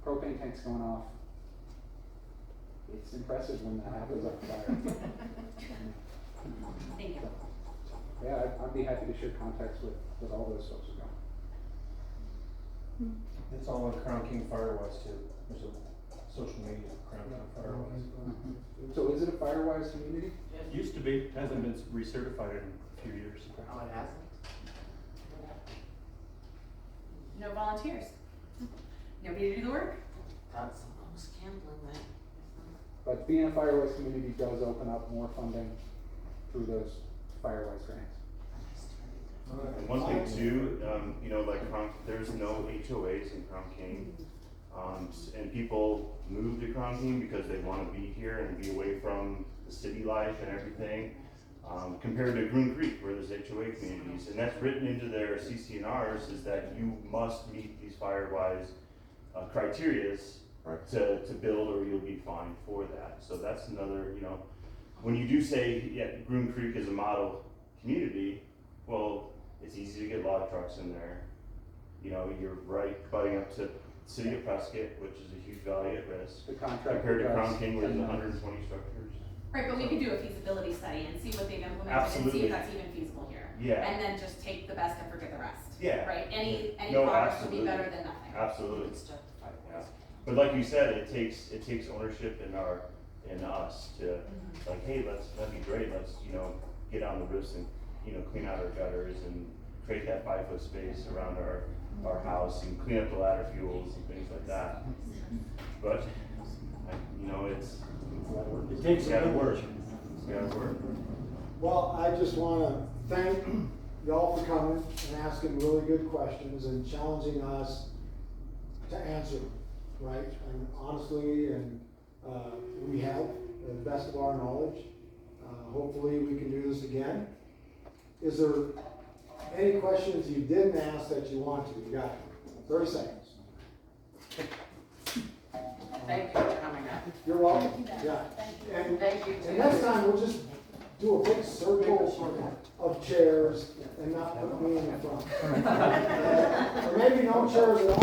propane tanks going off. It's impressive when that happens on fire. Thank you. Yeah, I'd be happy to share contacts with all those folks around. It's all on Crown King Firewise too. There's a social media Crown King Firewise. So is it a firewise community? It used to be, hasn't been recertified in a few years. Oh, it hasn't? No volunteers. Nobody to do the work? That's almost gambling then. But being a firewise community does open up more funding through those firewise grants. And one thing too, like there's no HOAs in Crown King. And people move to Crown King because they wanna be here and be away from the city life and everything. Compared to Groom Creek where there's HOA communities, and that's written into their CCNRs is that you must meet these firewise criterias to build or you'll be fined for that. So that's another, when you do say, Groom Creek is a model community, well, it's easy to get log trucks in there. You're right butting up to City of Prescott, which is a huge value at risk. The contractor Compared to Crown does King where there's 10 120 structures. Right, but we could do a feasibility study and see what they've implemented and see Absolutely. if that's even feasible here. Yeah. And then just take the best and forget the rest. Yeah. Right, any No, progress would be absolutely. better than nothing. Absolutely. It's justified. Yeah. But like you said, it takes ownership in us to like, hey, that'd be great, let's, get on the roofs and, clean out our gutters and create that 5-foot space around our house and clean up the ladder fuels and things like that. But, it takes gotta work. It's gotta work. Well, I just wanna thank y'all for coming and asking really good questions and challenging us to answer them, right? And honestly, we have the best of our knowledge. Hopefully we can do this again. Is there any questions you didn't ask that you want to? You got 30 seconds. Thank you for coming up. You're welcome. Yeah. And Thank you and too. next time we'll just do a big circle of chairs and not put me in the front. Or maybe no chairs at all.